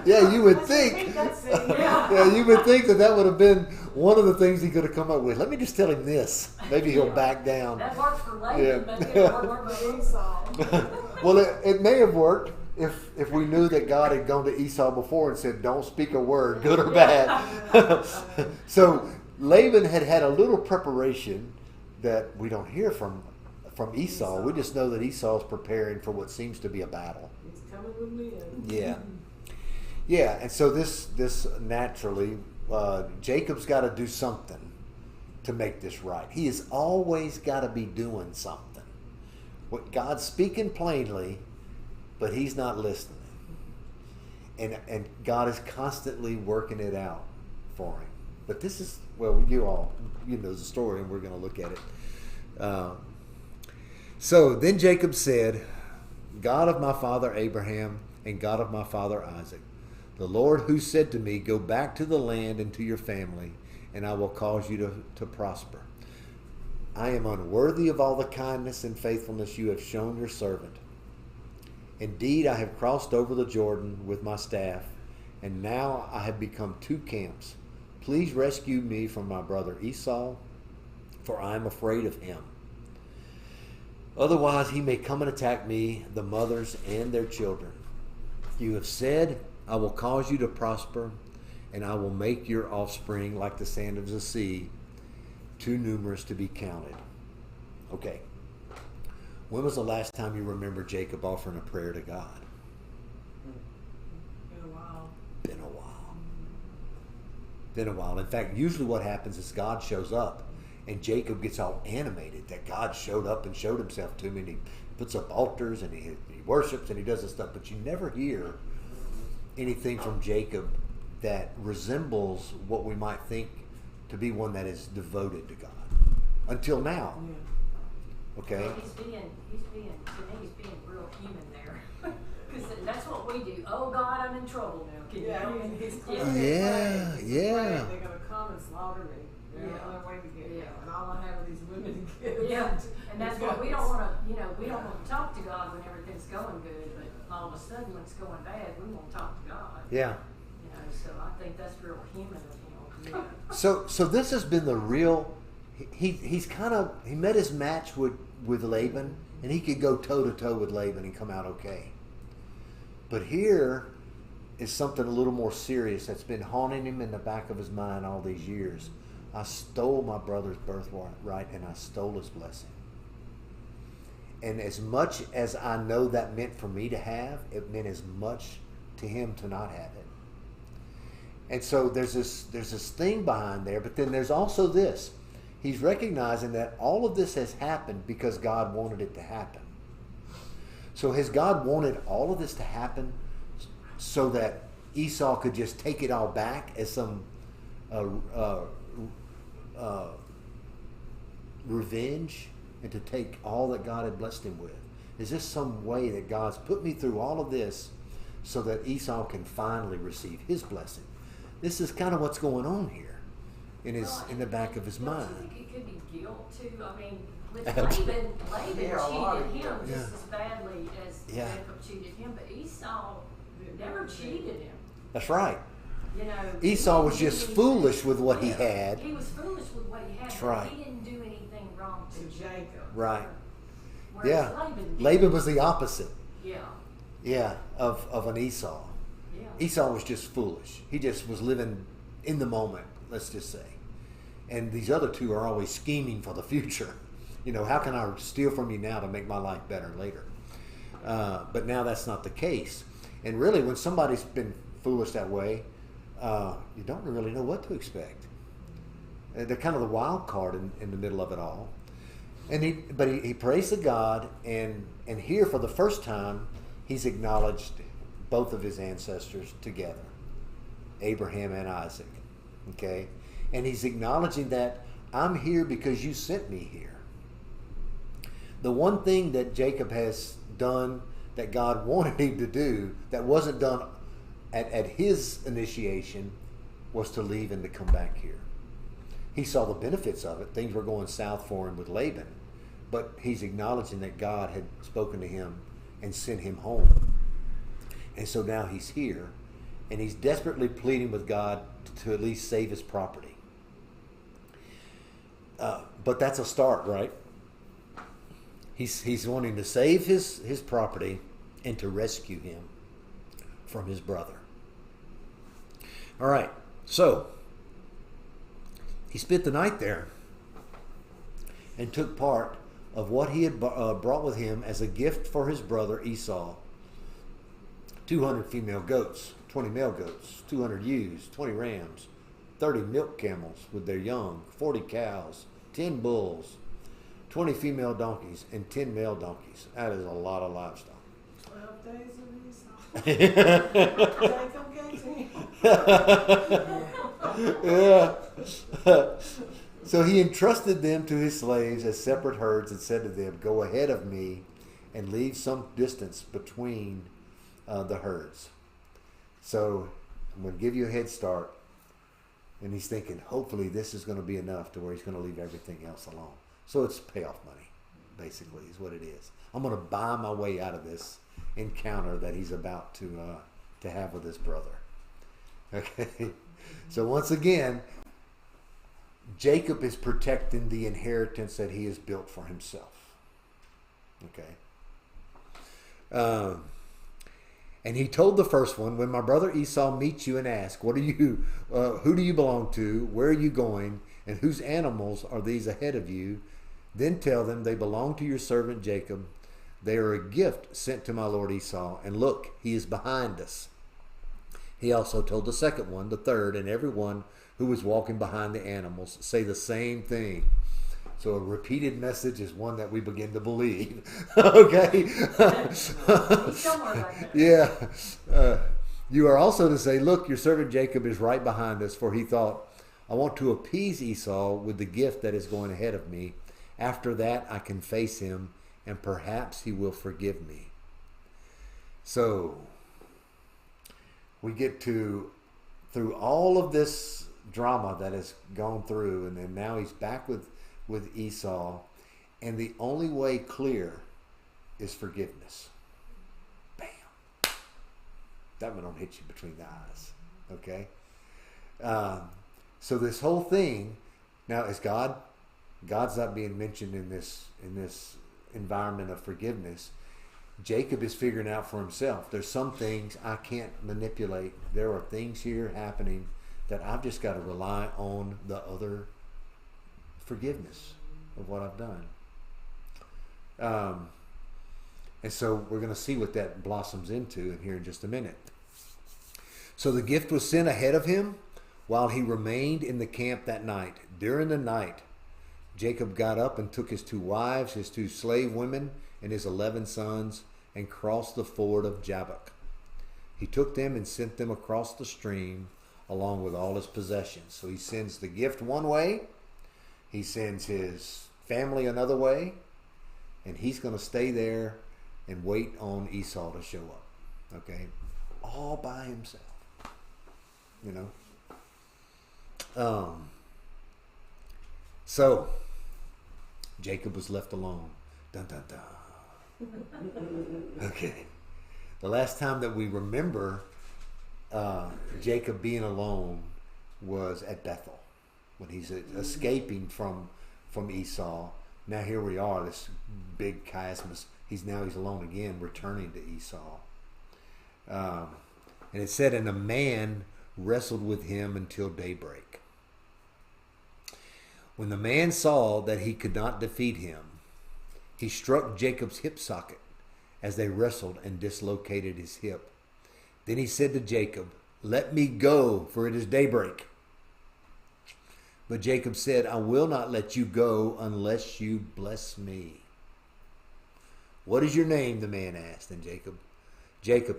Yeah, you would think. Yeah, you would think that would have been one of the things he could have come up with. Let me just tell him this. Maybe he'll back down. That worked for Laban, Yeah. maybe it won't work for Esau. Well, it may have worked if we knew that God had gone to Esau before and said, don't speak a word, good or bad. So Laban had a little preparation that we don't hear from Esau. We just know that Esau is preparing for what seems to be a battle. He's coming with me. Yeah. Yeah, and so this naturally, Jacob's got to do something to make this right. He has always got to be doing something. What God's speaking plainly, but he's not listening. And God is constantly working it out for him. But this is, well, you know the story, and we're going to look at it. So then Jacob said, God of my father Abraham and God of my father Isaac, the Lord who said to me, go back to the land and to your family, and I will cause you to prosper. I am unworthy of all the kindness and faithfulness you have shown your servant. Indeed, I have crossed over the Jordan with my staff, and now I have become 2 camps. Please rescue me from my brother Esau, for I am afraid of him. Otherwise, he may come and attack me, the mothers, and their children. You have said, I will cause you to prosper, and I will make your offspring like the sand of the sea, too numerous to be counted. Okay. When was the last time you remember Jacob offering a prayer to God? In a while. Been a while. Been a while. In fact, usually what happens is God shows up, and Jacob gets all animated that God showed up and showed himself to him, and he puts up altars, and he worships, and he does this stuff. But you never hear anything from Jacob that resembles what we might think to be one that is devoted to God. Until now. Yeah. Okay? He's being real human there. Because that's what we do. Oh God, I'm in trouble now. Can you Yeah, help me? he's Yeah. clearly Yeah, afraid. He's yeah. afraid they're going to come and slaughter me. They're Yeah. on their way to get me. Yeah. And all I have are these women and kids. Yeah, and that's why we don't want to talk to God when everything's going good, but all of a sudden when it's going bad, we want to talk to God. Yeah. You know, so So I think that's real human of him. So this has been the real. He's kind of he met his match with Laban, and he could go toe to toe with Laban and come out okay. But here is something a little more serious that's been haunting him in the back of his mind all these years. I stole my brother's birthright, and I stole his blessing. And as much as I know that meant for me to have, it meant as much to him to not have it. And so there's this thing behind there, but then there's also this. He's recognizing that all of this has happened because God wanted it to happen. So has God wanted all of this to happen so that Esau could just take it all back as some revenge, and to take all that God had blessed him with? Is this some way that God's put me through all of this so that Esau can finally receive his blessing? This is kind of what's going on here in the back of his mind. Don't you think it could be guilt too? I mean, with Laban cheated him just as badly as Jacob cheated him, but Esau never cheated him. That's right. You know, Esau was just foolish with what he had. He was foolish with what he had. That's but right. He didn't do anything wrong to Jacob. Right. Whereas Yeah. Laban did. Laban was the opposite. Yeah. Yeah, of an Esau. Yeah. Esau was just foolish. He just was living in the moment, let's just say. And these other two are always scheming for the future. You know, how can I steal from you now to make my life better later? But now that's not the case. And really, when somebody's been foolish that way, you don't really know what to expect. They're kind of the wild card in the middle of it all. And he prays to God, and here for the first time, he's acknowledged both of his ancestors together, Abraham and Isaac. Okay? And he's acknowledging that I'm here because you sent me here. The one thing that Jacob has done that God wanted him to do that wasn't done at his initiation was to leave and to come back here. He saw the benefits of it. Things were going south for him with Laban. But he's acknowledging that God had spoken to him and sent him home. And so now he's here, and he's desperately pleading with God to at least save his property. But that's a start, right? He's wanting to save his property and to rescue him from his brother. All right, so he spent the night there and took part of what he had brought with him as a gift for his brother Esau. 200 female goats, 20 male goats, 200 ewes, 20 rams, 30 milk camels with their young, 40 cows, 10 bulls, 20 female donkeys, and 10 male donkeys. That is a lot of livestock. 12 days of Esau. Jacob gave to him. Yeah. So he entrusted them to his slaves as separate herds and said to them, "Go ahead of me and leave some distance between the herds." So I'm going to give you a head start. And he's thinking, hopefully this is going to be enough to where he's going to leave everything else alone. So it's payoff money, basically, is what it is. I'm going to buy my way out of this encounter that he's about to have with his brother. Okay? So once again, Jacob is protecting the inheritance that he has built for himself. Okay? And he told the first one, "When my brother Esau meets you and asks, who do you belong to? Where are you going? And whose animals are these ahead of you? Then tell them they belong to your servant Jacob. They are a gift sent to my lord Esau. And look, he is behind us." He also told the second one, the third, and everyone who was walking behind the animals, say the same thing. So a repeated message is one that we begin to believe. Okay? Yeah. You are also to say, "Look, your servant Jacob is right behind us," for he thought, "I want to appease Esau with the gift that is going ahead of me. After that, I can face him, and perhaps he will forgive me." So we get through all of this drama that has gone through, and then now he's back with Esau, and the only way clear is forgiveness. Bam. That one don't hit you between the eyes. Okay. So this whole thing now is God's not being mentioned in this environment of forgiveness. Jacob is figuring out for himself. There's some things I can't manipulate. There are things here happening that I've just got to rely on the other forgiveness of what I've done. And so we're going to see what that blossoms into in here in just a minute. So the gift was sent ahead of him while he remained in the camp that night. During the night, Jacob got up and took his 2 wives, his 2 slave women, and his 11 sons, and crossed the ford of Jabbok. He took them and sent them across the stream along with all his possessions. So he sends the gift one way, he sends his family another way, and he's going to stay there and wait on Esau to show up. Okay? All by himself. You know? So Jacob was left alone. Dun dun dun. Okay. The last time that we remember Jacob being alone was at Bethel, when he's escaping from Esau. Now here we are, this big chiasmus. He's alone again, returning to Esau. And it said, and a man wrestled with him until daybreak. When the man saw that he could not defeat him, he struck Jacob's hip socket as they wrestled and dislocated his hip. Then he said to Jacob, let me go, for it is daybreak. But Jacob said, I will not let you go unless you bless me. What is your name? The man asked. And Jacob,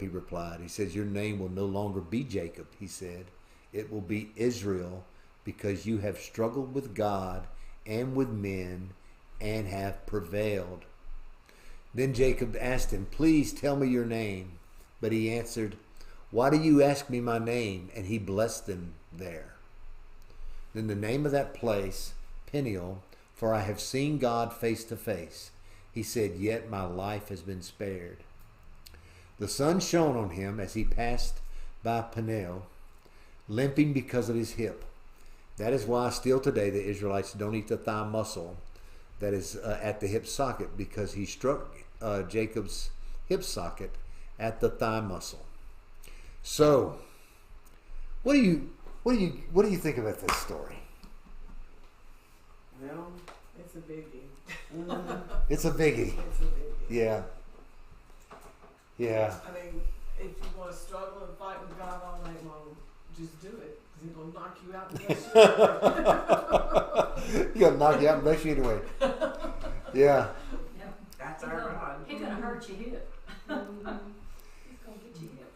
he replied. He says, your name will no longer be Jacob, he said. It will be Israel, because you have struggled with God and with men and have prevailed. Then Jacob asked him, please tell me your name. But he answered, why do you ask me my name? And he blessed them there. Then the name of that place, Peniel, for I have seen God face to face. He said, yet my life has been spared. The sun shone on him as he passed by Peniel, limping because of his hip. That is why still today the Israelites don't eat the thigh muscle that is at the hip socket, because he struck Jacob's hip socket at the thigh muscle. So, what do you think about this story? Well, It's a biggie. It's a biggie. It's a biggie. Yeah. Yeah. I mean, if you want to struggle and fight with God all night long, just do it. Because He's going to knock you out and bless you. He's gonna knock you out and bless you anyway. Yeah. Yep. that's our God. He's gonna hurt your hip. He's gonna get your hip.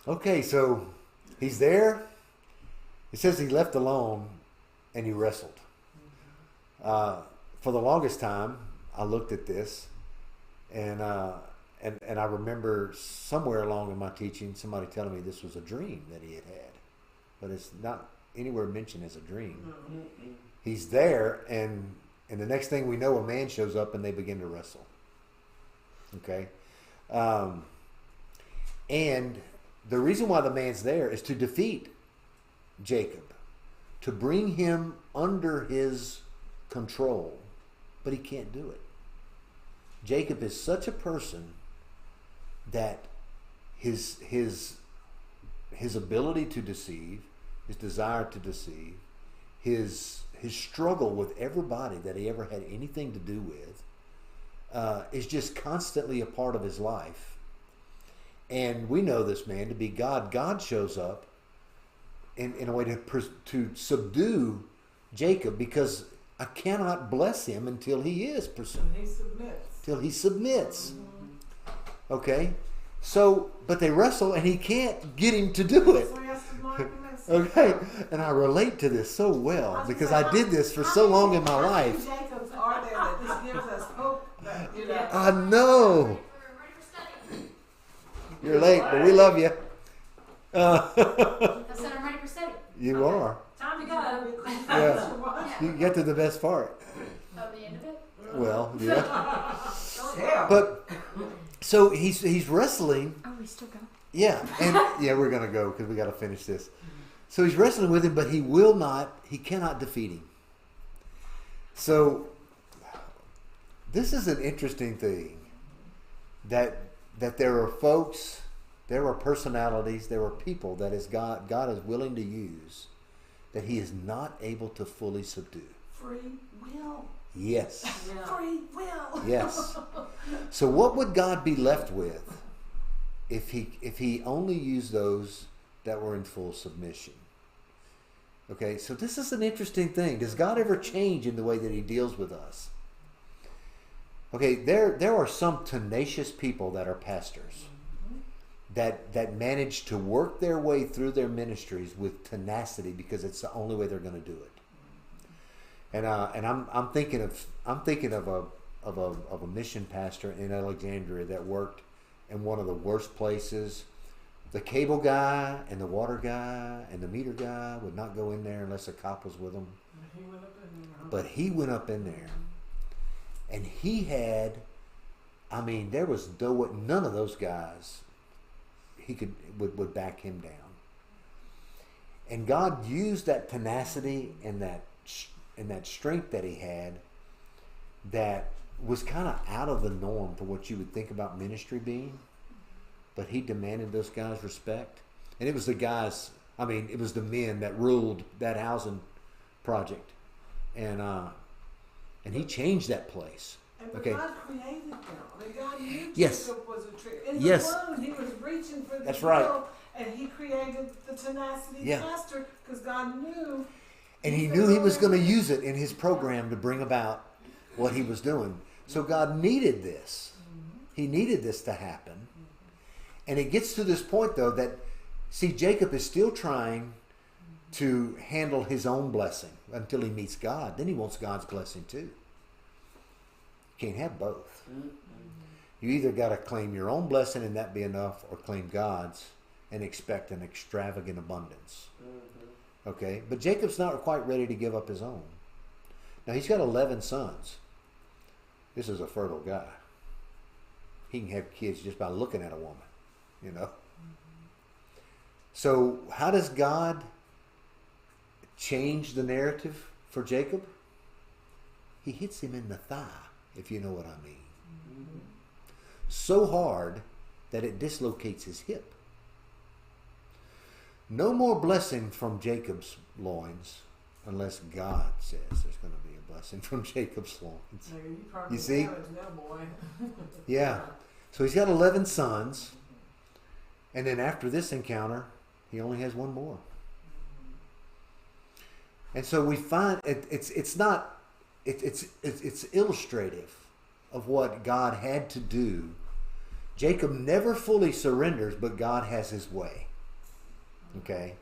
Okay, so he's there. It says he left alone and he wrestled. For the longest time, I looked at this, and I remember somewhere along in my teaching, somebody telling me this was a dream that he had, but it's not anywhere mentioned as a dream. Mm-hmm. He's there, and the next thing we know, a man shows up and they begin to wrestle. Okay, and the reason why the man's there is to defeat Jacob, to bring him under his control, but he can't do it. Jacob is such a person that his ability to deceive, his desire to deceive, his struggle with everybody that he ever had anything to do with, is just constantly a part of his life. And we know this man to be God. God shows up in a way to subdue Jacob, because I cannot bless him until he is pursued. He submits. Till he submits. Okay? So, but they wrestle and he can't get him to do it. So he has to mark him and say, Okay? And I relate to this so well because I did this for so long in my how many life. Jacobs are there that this gives us hope that, you know, I know. You're late, but we love you. I said I'm ready for study. You are. Time to go. Yeah. You get to the best part. Oh, the end of it? Well, yeah. Yeah. But so he's wrestling. Oh, we still go? Yeah, and yeah, we're gonna go because we got to finish this. So he's wrestling with him, but he cannot defeat him. So this is an interesting thing that there are folks, there are personalities, there are people that God is willing to use that he is not able to fully subdue. Free will. Yes. Yeah. Free will. Yes. So what would God be left with if he only used those that were in full submission? Okay, so this is an interesting thing. Does God ever change in the way that he deals with us? Okay, there are some tenacious people that are pastors that manage to work their way through their ministries with tenacity because it's the only way they're going to do it. And I'm thinking of a mission pastor in Alexandria that worked in one of the worst places. The cable guy and the water guy and the meter guy would not go in there unless a cop was with them. He went up in there. But he went up in there, and he had, I mean, there was none of those guys would back him down. And God used that tenacity and that strength that he had that was kind of out of the norm for what you would think about ministry being. But he demanded those guys respect. And it was the guys, I mean, it was the men that ruled that housing project. And he changed that place. And Okay. God created them. I mean, God knew Yes. Jacob was a trick. In Yes. the womb, he was reaching for the That's right. will, and he created the tenacity Yeah. pastor because God knew. And he knew he was going to use it in his program to bring about what he was doing. So God needed this. He needed this to happen. And it gets to this point, though, that, see, Jacob is still trying to handle his own blessing until he meets God. Then he wants God's blessing too. You can't have both. You either got to claim your own blessing and that be enough, or claim God's and expect an extravagant abundance. Okay? But Jacob's not quite ready to give up his own. Now, he's got 11 sons. This is a fertile guy. He can have kids just by looking at a woman, you know. So how does God change the narrative for Jacob? He hits him in the thigh, if you know what I mean. So hard that it dislocates his hip. No more blessing from Jacob's loins unless God says there's going to be a blessing from Jacob's loins. You see? Now, boy. Yeah. So he's got 11 sons. And then after this encounter, he only has one more. And so we find it's illustrative of what God had to do. Jacob never fully surrenders, but God has his way. Okay?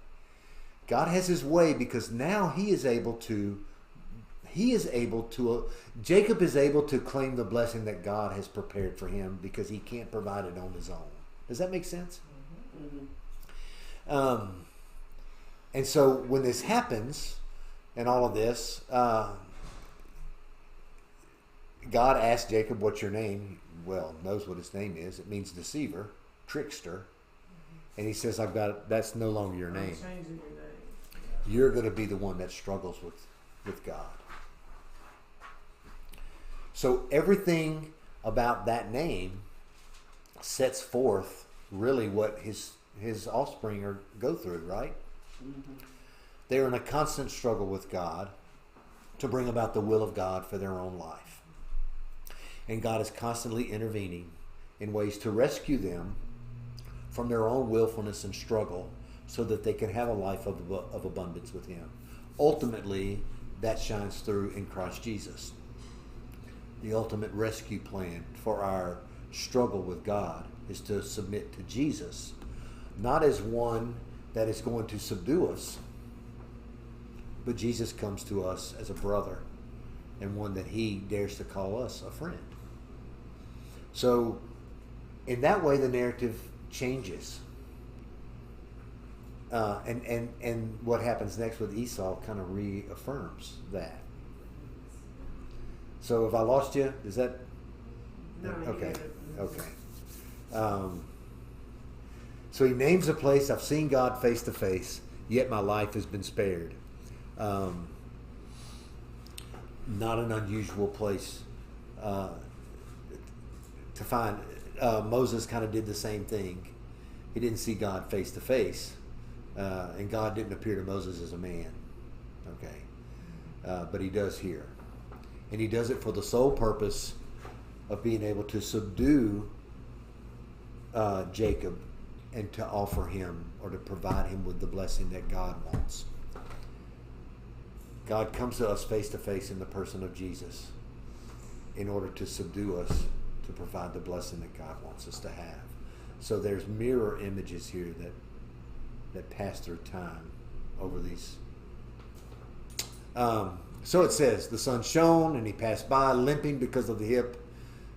God has his way because now Jacob is able to claim the blessing that God has prepared for him because he can't provide it on his own. Does that make sense? And so when this happens and all of this, God asked Jacob, "What's your name?" Well, knows what his name is. It means deceiver, trickster. And he says, that's no longer your name. I'm changing your name. You're going to be the one that struggles with God. So everything about that name sets forth really what his offspring go through, right? They're in a constant struggle with God to bring about the will of God for their own life. And God is constantly intervening in ways to rescue them from their own willfulness and struggle so that they can have a life of abundance with him. Ultimately, that shines through in Christ Jesus. The ultimate rescue plan for our struggle with God is to submit to Jesus, not as one that is going to subdue us, but Jesus comes to us as a brother and one that he dares to call us a friend. So in that way, the narrative changes. And what happens next with Esau kind of reaffirms that. So if I lost you, is that... No, Okay, yeah. okay. So he names a place, I've seen God face to face, yet my life has been spared. Not an unusual place to find. Moses kind of did the same thing. He didn't see God face to face, and God didn't appear to Moses as a man. Okay, but he does here, and he does it for the sole purpose of being able to subdue Jacob and to offer him or to provide him with the blessing that God wants. God comes to us face to face in the person of Jesus in order to subdue us, to provide the blessing that God wants us to have. So there's mirror images here that pass through time over these. So it says, the sun shone and he passed by limping because of the hip,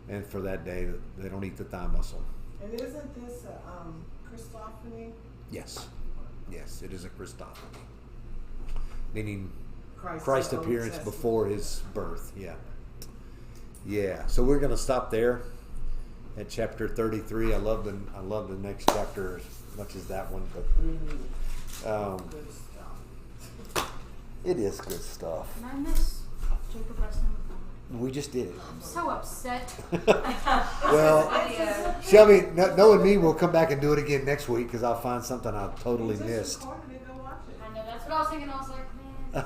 and for that day they don't eat the thigh muscle. And isn't this a Christophany? Yes, it is a Christophany, meaning Christ's Christ's Old appearance Testament. before his birth. Yeah. So we're going to stop there at chapter 33. I love the next chapter as much as that one, but Good stuff. it is good stuff. And I miss Jacob West number 4. We just did it. I'm so upset. Well, Video. Shelby, knowing me, we'll come back and do it again next week because I'll find something I totally Just missed. recorded it, go watch it. I know, that's what I was thinking. I was like, man,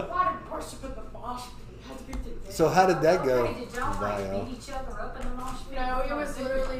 why did worship in the mosh pit have to be today? So how did that go? Okay, did y'all like Dio? beat each other up in the mosh pit? No, it was literally